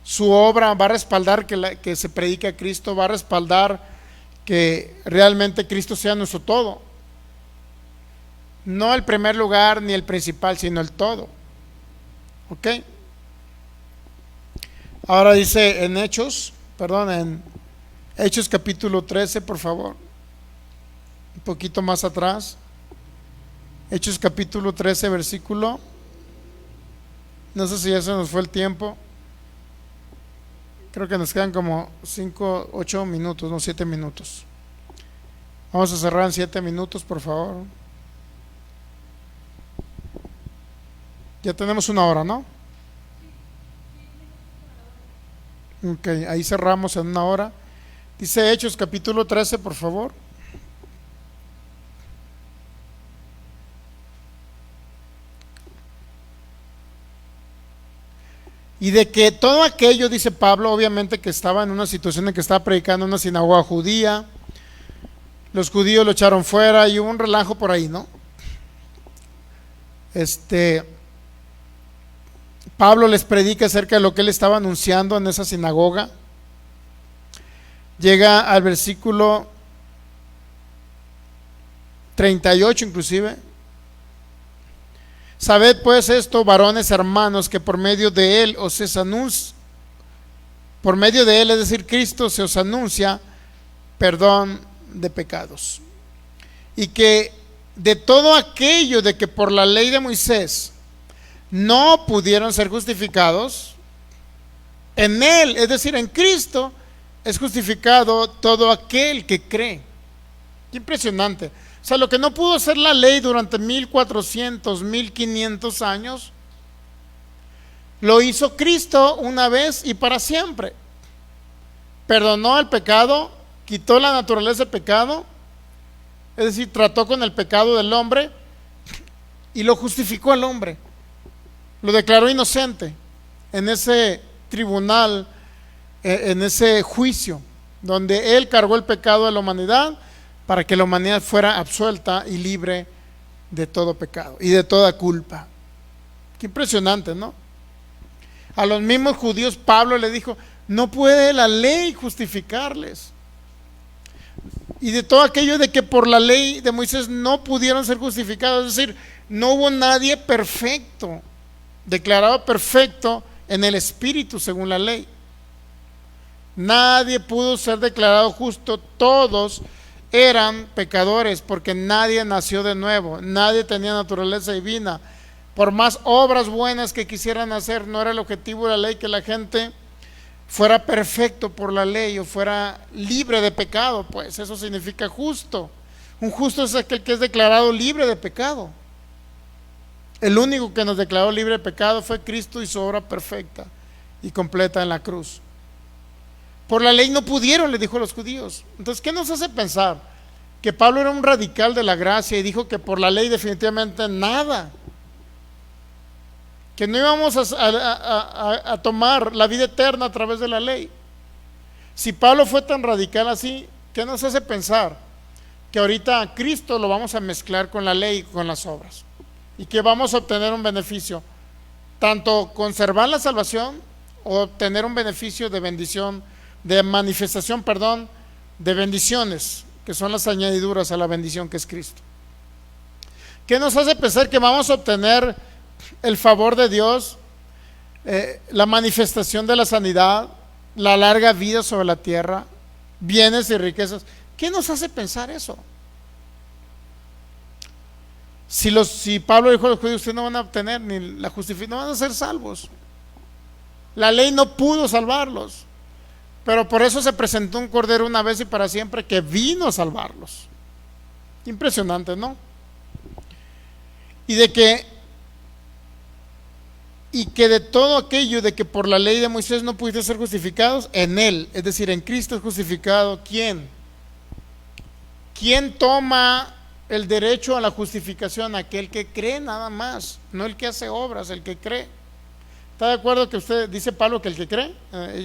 su obra, va a respaldar que se predique a Cristo, va a respaldar que realmente Cristo sea nuestro todo. No el primer lugar ni el principal, sino el todo. ¿Ok? Ahora dice en Hechos capítulo 13, por favor. Un poquito más atrás. Hechos capítulo 13, versículo. No sé si ya se nos fue el tiempo. Creo que nos quedan como 8 minutos, no 7 minutos. Vamos a cerrar en 7 minutos, por favor. Ya tenemos 1 hora, ¿no? Ok, ahí cerramos en 1 hora. Dice Hechos capítulo 13, por favor. Y de que todo aquello, dice Pablo, obviamente que estaba en una situación en que estaba predicando en una sinagoga judía, los judíos lo echaron fuera y hubo un relajo por ahí, ¿no? Pablo les predica acerca de lo que él estaba anunciando en esa sinagoga. Llega al versículo 38 inclusive. Sabed pues esto, varones hermanos, que por medio de él por medio de él, es decir, Cristo, se os anuncia perdón de pecados. Y que de todo aquello de que por la ley de Moisés no pudieron ser justificados, en él, es decir, en Cristo, es justificado todo aquel que cree. Qué impresionante. O sea, lo que no pudo hacer la ley durante 1400, 1500 años, lo hizo Cristo una vez y para siempre. Perdonó el pecado, quitó la naturaleza de pecado, es decir, trató con el pecado del hombre y lo justificó al hombre. Lo declaró inocente en ese tribunal, en ese juicio, donde él cargó el pecado de la humanidad para que la humanidad fuera absuelta y libre de todo pecado y de toda culpa. Qué impresionante, ¿no? A los mismos judíos Pablo le dijo, no puede la ley justificarles. Y de todo aquello de que por la ley de Moisés no pudieron ser justificados, es decir, no hubo nadie perfecto, declarado perfecto en el espíritu según la ley. Nadie pudo ser declarado justo, todos eran pecadores porque nadie nació de nuevo, nadie tenía naturaleza divina. Por más obras buenas que quisieran hacer, no era el objetivo de la ley que la gente fuera perfecto por la ley o fuera libre de pecado, pues eso significa justo. Un justo es aquel que es declarado libre de pecado. El único que nos declaró libre de pecado fue Cristo y su obra perfecta y completa en la cruz. Por la ley no pudieron, le dijo a los judíos. Entonces, ¿qué nos hace pensar? Que Pablo era un radical de la gracia y dijo que por la ley definitivamente nada. Que no íbamos a tomar la vida eterna a través de la ley. Si Pablo fue tan radical así, ¿qué nos hace pensar? Que ahorita a Cristo lo vamos a mezclar con la ley y con las obras. Y que vamos a obtener un beneficio, tanto conservar la salvación o obtener un beneficio de bendición, de manifestación, perdón, de bendiciones, que son las añadiduras a la bendición que es Cristo. ¿Qué nos hace pensar que vamos a obtener el favor de Dios, la manifestación de la sanidad, la larga vida sobre la tierra, bienes y riquezas? ¿Qué nos hace pensar eso? Si Pablo dijo a los judíos, ustedes no van a obtener ni la justificación, no van a ser salvos. La ley no pudo salvarlos, pero por eso se presentó un cordero una vez y para siempre que vino a salvarlos. Impresionante, ¿no? Y que de todo aquello de que por la ley de Moisés no pudiste ser justificados, en él, es decir, en Cristo es justificado. ¿Quién? ¿Quién toma el derecho a la justificación? Aquel que cree nada más, no el que hace obras, el que cree. ¿Está de acuerdo que usted dice Pablo que el que cree?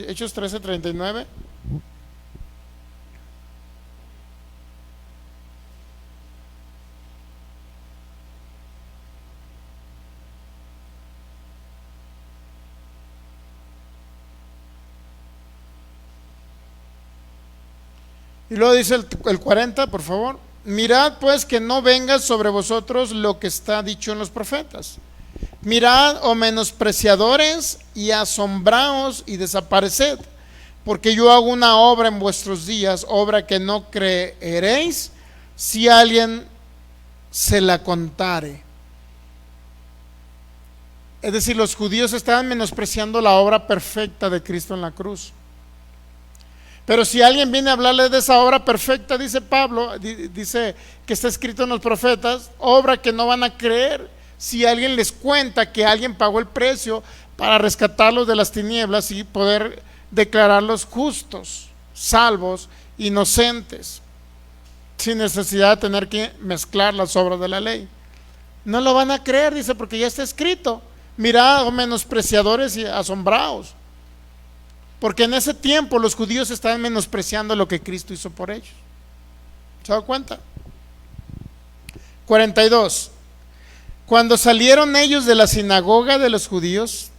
Hechos 13:39. Y luego dice el 40, por favor. Mirad pues que no venga sobre vosotros lo que está dicho en los profetas. Mirad, oh menospreciadores, y asombraos y desapareced, porque yo hago una obra en vuestros días, obra que no creeréis si alguien se la contare. Es decir, los judíos estaban menospreciando la obra perfecta de Cristo en la cruz. Pero si alguien viene a hablarles de esa obra perfecta, dice Pablo, dice que está escrito en los profetas, obra que no van a creer si alguien les cuenta que alguien pagó el precio para rescatarlos de las tinieblas y poder declararlos justos, salvos, inocentes, sin necesidad de tener que mezclar las obras de la ley. No lo van a creer, dice, porque ya está escrito. Mirad, oh menospreciadores y asombraos. Porque en ese tiempo los judíos estaban menospreciando lo que Cristo hizo por ellos. ¿Se da cuenta? 42. Cuando salieron ellos de la sinagoga de los judíos,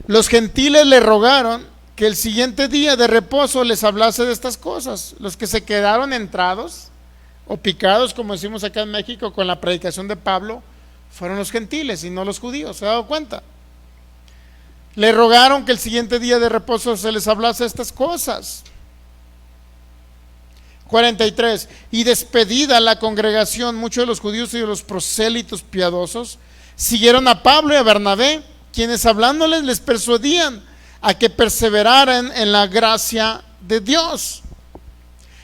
los gentiles le rogaron que el siguiente día de reposo les hablase de estas cosas. Los que se quedaron entrados o picados, como decimos acá en México, con la predicación de Pablo, fueron los gentiles y no los judíos. ¿Se ha dado cuenta? Le rogaron que el siguiente día de reposo se les hablase estas cosas. 43. Y despedida la congregación, muchos de los judíos y de los prosélitos piadosos siguieron a Pablo y a Bernabé, quienes hablándoles les persuadían a que perseveraran en la gracia de Dios.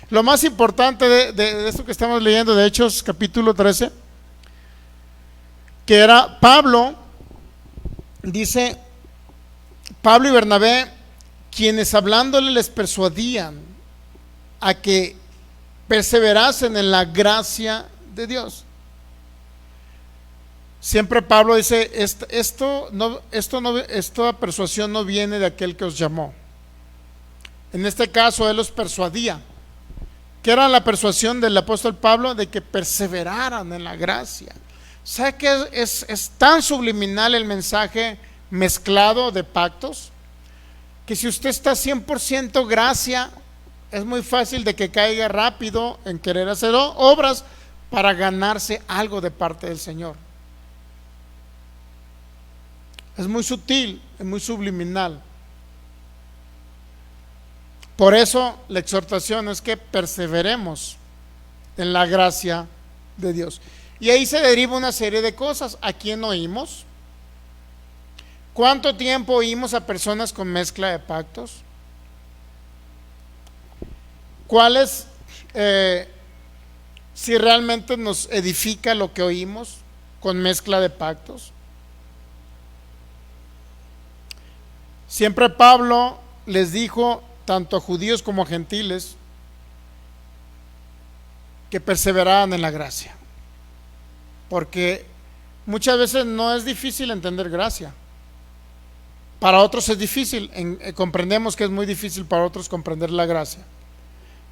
Lo más importante de esto que estamos leyendo de Hechos capítulo 13, que era Pablo, dice Pablo y Bernabé, quienes hablándole les persuadían a que perseverasen en la gracia de Dios. Siempre Pablo dice, esta persuasión no viene de aquel que os llamó. En este caso él los persuadía. ¿Qué era la persuasión del apóstol Pablo? De que perseveraran en la gracia. ¿Sabe que es tan subliminal el mensaje mezclado de pactos? Que si usted está 100% gracia, es muy fácil de que caiga rápido en querer hacer obras para ganarse algo de parte del Señor. Es muy sutil, es muy subliminal. Por eso la exhortación es que perseveremos en la gracia de Dios. Y ahí se deriva una serie de cosas. ¿A quién oímos? ¿Cuánto tiempo oímos a personas con mezcla de pactos? ¿Cuáles, si realmente nos edifica lo que oímos con mezcla de pactos? Siempre Pablo les dijo, tanto a judíos como a gentiles, que perseveraran en la gracia. Porque muchas veces no es difícil entender gracia. Para otros es difícil, comprendemos que es muy difícil para otros comprender la gracia.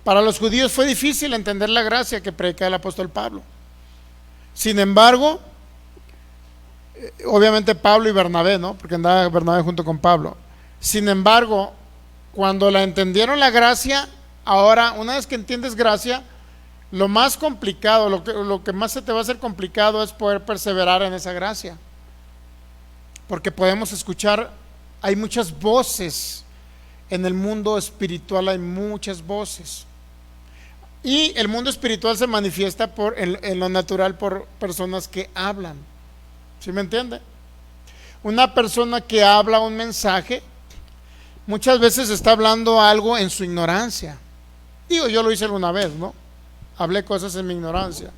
Para los judíos fue difícil entender la gracia que predica el apóstol Pablo. Sin embargo, obviamente Pablo y Bernabé, ¿no? Porque andaba Bernabé junto con Pablo. Sin embargo, cuando la entendieron la gracia, ahora, una vez que entiendes gracia, lo más complicado, lo que más se te va a hacer complicado es poder perseverar en esa gracia. Porque podemos escuchar, hay muchas voces en el mundo espiritual, hay muchas voces. Y el mundo espiritual se manifiesta en lo natural por personas que hablan. ¿Sí me entiende? Una persona que habla un mensaje, muchas veces está hablando algo en su ignorancia. Digo, yo lo hice alguna vez, ¿no? Hablé cosas en mi ignorancia.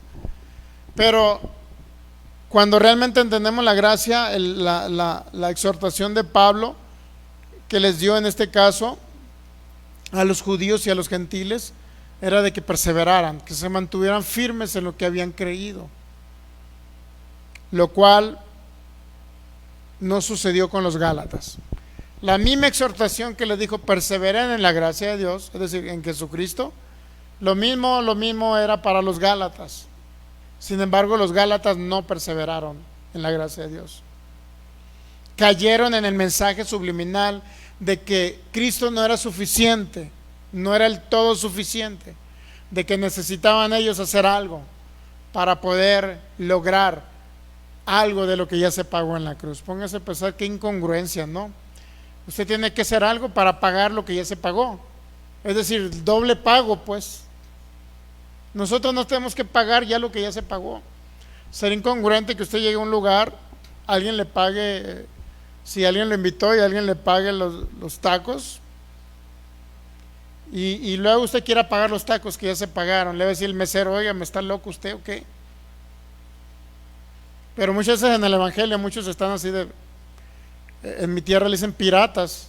Pero cuando realmente entendemos la gracia, la exhortación de Pablo, que les dio en este caso a los judíos y a los gentiles, era de que perseveraran, que se mantuvieran firmes en lo que habían creído. Lo cual no sucedió con los Gálatas. La misma exhortación que les dijo, perseveren en la gracia de Dios, es decir, en Jesucristo, lo mismo era para los Gálatas. Sin embargo, los Gálatas no perseveraron en la gracia de Dios. Cayeron en el mensaje subliminal de que Cristo no era suficiente, no era el todo suficiente, de que necesitaban ellos hacer algo para poder lograr algo de lo que ya se pagó en la cruz. Póngase a pensar qué incongruencia, ¿no? Usted tiene que hacer algo para pagar lo que ya se pagó. Es decir, doble pago, pues. Nosotros no tenemos que pagar ya lo que ya se pagó. Sería incongruente que usted llegue a un lugar, alguien le pague, si alguien lo invitó y alguien le pague los tacos, y luego usted quiera pagar los tacos que ya se pagaron. Le va a decir el mesero, oiga, ¿me está loco usted o qué? Pero muchas veces en el evangelio, muchos están así en mi tierra le dicen piratas,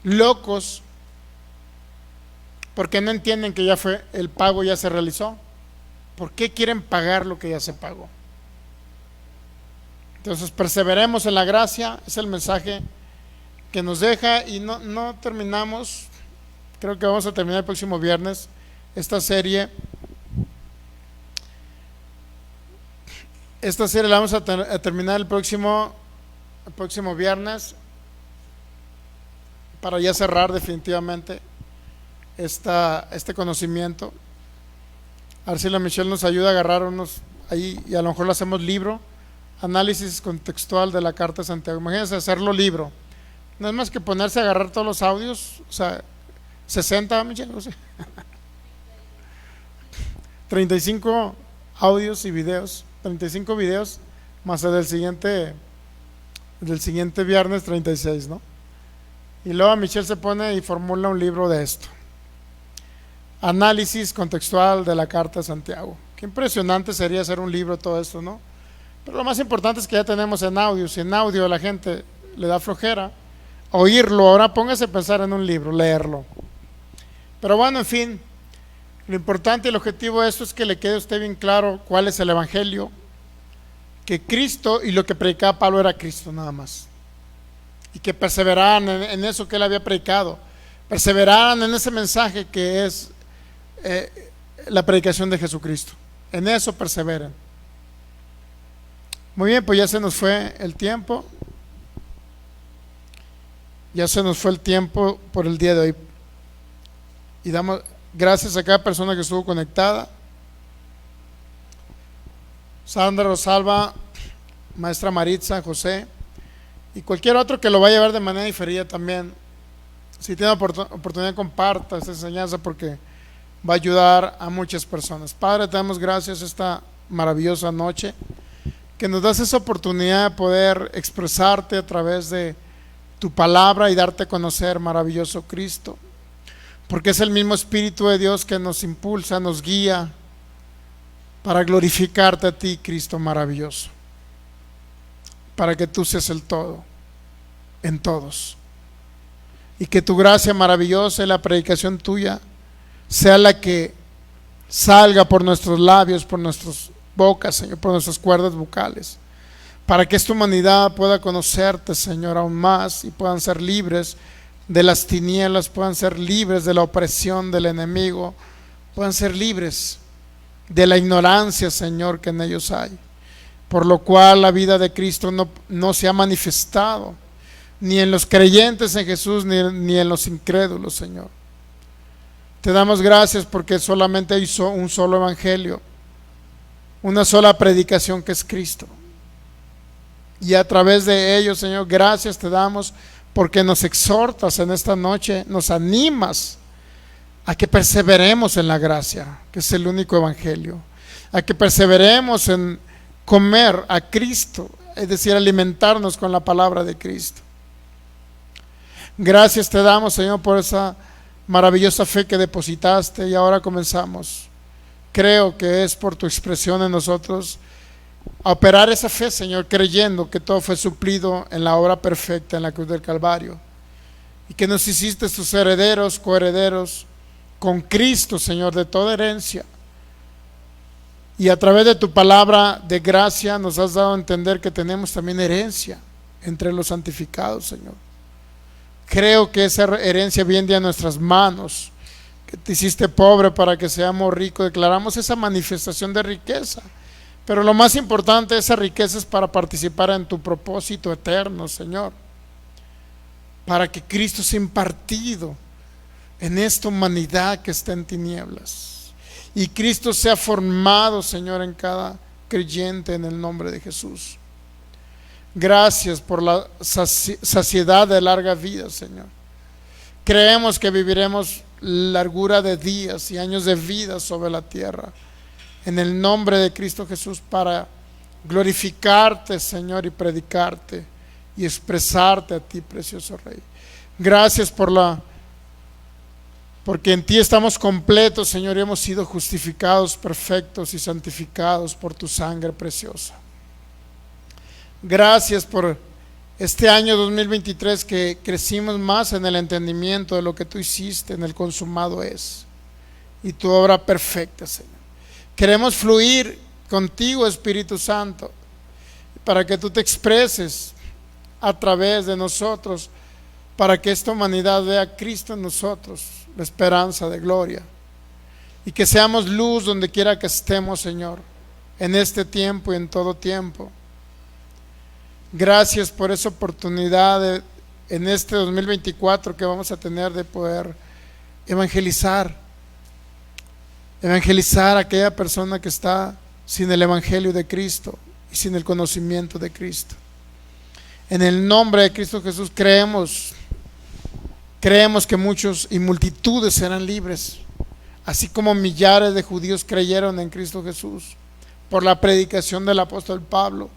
locos, porque no entienden que ya fue, el pago ya se realizó. ¿Por qué quieren pagar lo que ya se pagó? Entonces perseveremos en la gracia, es el mensaje que nos deja. Y no terminamos, creo que vamos a terminar el próximo viernes esta serie. Esta serie la vamos a terminar el próximo viernes, para ya cerrar definitivamente este conocimiento. A ver si la Michelle nos ayuda a agarrar unos ahí y a lo mejor lo hacemos libro. Análisis contextual de la carta de Santiago. Imagínense hacerlo libro. No es más que ponerse a agarrar todos los audios, o sea, 60, Michelle, no sé. 35 audios y videos, 35 videos, más el del siguiente viernes 36, ¿no? Y luego Michelle se pone y formula un libro de esto. Análisis contextual de la carta de Santiago. Qué impresionante sería hacer un libro de todo esto, ¿no? Pero lo más importante es que ya tenemos en audio. Si en audio la gente le da flojera oírlo, ahora póngase a pensar en un libro, leerlo. Pero bueno, en fin, lo importante y el objetivo de esto es que le quede a usted bien claro cuál es el evangelio, que Cristo y lo que predicaba Pablo era Cristo nada más, y que perseveraran en eso que él había predicado, perseveraran en ese mensaje que es la predicación de Jesucristo. En eso perseveren. Muy bien, pues ya se nos fue el tiempo. Ya se nos fue el tiempo por el día de hoy. Y damos gracias a cada persona que estuvo conectada. Sandra, Rosalba, Maestra Maritza, José y cualquier otro que lo vaya a ver de manera diferida también. Si tiene oportunidad, comparta esta enseñanza porque va a ayudar a muchas personas. Padre, te damos gracias esta maravillosa noche, que nos das esa oportunidad de poder expresarte a través de tu palabra y darte a conocer, maravilloso Cristo, porque es el mismo Espíritu de Dios que nos impulsa, nos guía para glorificarte a ti, Cristo maravilloso, para que tú seas el todo en todos, y que tu gracia maravillosa y la predicación tuya sea la que salga por nuestros labios, por nuestras bocas, Señor, por nuestras cuerdas vocales, para que esta humanidad pueda conocerte, Señor, aún más, y puedan ser libres de las tinieblas, puedan ser libres de la opresión del enemigo, puedan ser libres de la ignorancia, Señor, que en ellos hay, por lo cual la vida de Cristo no se ha manifestado ni en los creyentes en Jesús ni en los incrédulos, Señor. Te damos gracias porque solamente hizo un solo evangelio, una sola predicación, que es Cristo, y a través de ello, Señor, gracias te damos porque nos exhortas en esta noche, nos animas a que perseveremos en la gracia, que es el único evangelio, a que perseveremos en comer a Cristo, es decir, alimentarnos con la palabra de Cristo. Gracias te damos, Señor, por esa maravillosa fe que depositaste, y ahora comenzamos. Creo que es por tu expresión en nosotros a operar esa fe, Señor, creyendo que todo fue suplido en la obra perfecta en la cruz del Calvario, y que nos hiciste tus herederos, coherederos con Cristo, Señor, de toda herencia, y a través de tu palabra de gracia nos has dado a entender que tenemos también herencia entre los santificados, Señor. Creo que esa herencia viene a nuestras manos, que te hiciste pobre para que seamos ricos. Declaramos esa manifestación de riqueza, pero lo más importante, esa riqueza es para participar en tu propósito eterno, Señor, para que Cristo sea impartido en esta humanidad que está en tinieblas, y Cristo sea formado, Señor, en cada creyente, en el nombre de Jesús. Gracias por la saciedad de larga vida, Señor. Creemos que viviremos largura de días y años de vida sobre la tierra, en el nombre de Cristo Jesús, para glorificarte, Señor, y predicarte y expresarte a ti, precioso Rey. Gracias porque en ti estamos completos, Señor, y hemos sido justificados, perfectos y santificados por tu sangre preciosa. Gracias por este año 2023, que crecimos más en el entendimiento de lo que tú hiciste en el consumado es, y tu obra perfecta, Señor. Queremos fluir contigo, Espíritu Santo, para que tú te expreses a través de nosotros, para que esta humanidad vea a Cristo en nosotros, la esperanza de gloria, y que seamos luz donde quiera que estemos, Señor, en este tiempo y en todo tiempo. Gracias por esa oportunidad en este 2024 que vamos a tener de poder evangelizar evangelizar a aquella persona que está sin el evangelio de Cristo y sin el conocimiento de Cristo. En el nombre de Cristo Jesús creemos que muchos y multitudes serán libres, así como millares de judíos creyeron en Cristo Jesús por la predicación del apóstol Pablo.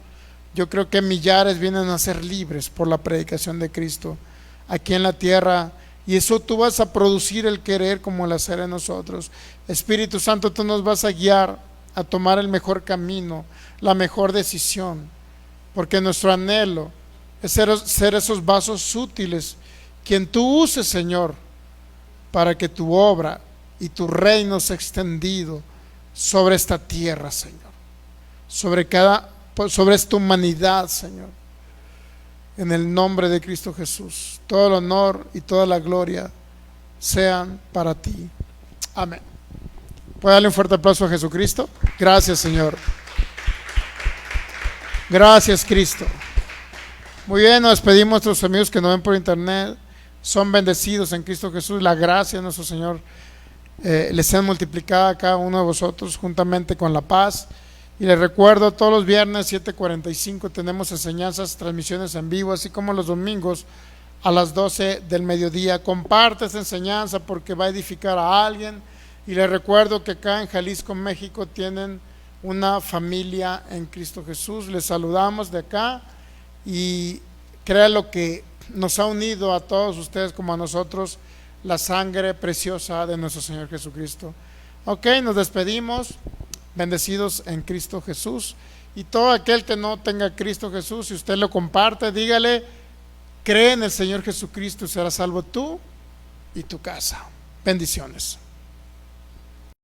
Yo creo que millares vienen a ser libres por la predicación de Cristo aquí en la tierra, y eso tú vas a producir el querer como el hacer en nosotros. Espíritu Santo, tú nos vas a guiar a tomar el mejor camino, la mejor decisión, porque nuestro anhelo es ser esos vasos útiles, quien tú uses, Señor, para que tu obra y tu reino sea extendido sobre esta tierra, Señor, sobre esta humanidad, Señor. En el nombre de Cristo Jesús, todo el honor y toda la gloria sean para ti. Amén. ¿Puede darle un fuerte aplauso a Jesucristo? Gracias, Señor. Gracias, Cristo. Muy bien, nos despedimos a nuestros amigos que nos ven por internet. Son bendecidos en Cristo Jesús. La gracia de nuestro Señor les sea multiplicada a cada uno de vosotros juntamente con la paz. Y les recuerdo, todos los viernes 7:45 tenemos enseñanzas, transmisiones en vivo, así como los domingos a las 12 del mediodía. Comparte esta enseñanza porque va a edificar a alguien. Y les recuerdo que acá en Jalisco, México, tienen una familia en Cristo Jesús. Les saludamos de acá y crea lo que nos ha unido a todos ustedes como a nosotros, la sangre preciosa de nuestro Señor Jesucristo. Ok, nos despedimos. Bendecidos en Cristo Jesús. Y todo aquel que no tenga Cristo Jesús, si usted lo comparte, dígale: cree en el Señor Jesucristo y serás salvo tú y tu casa. Bendiciones.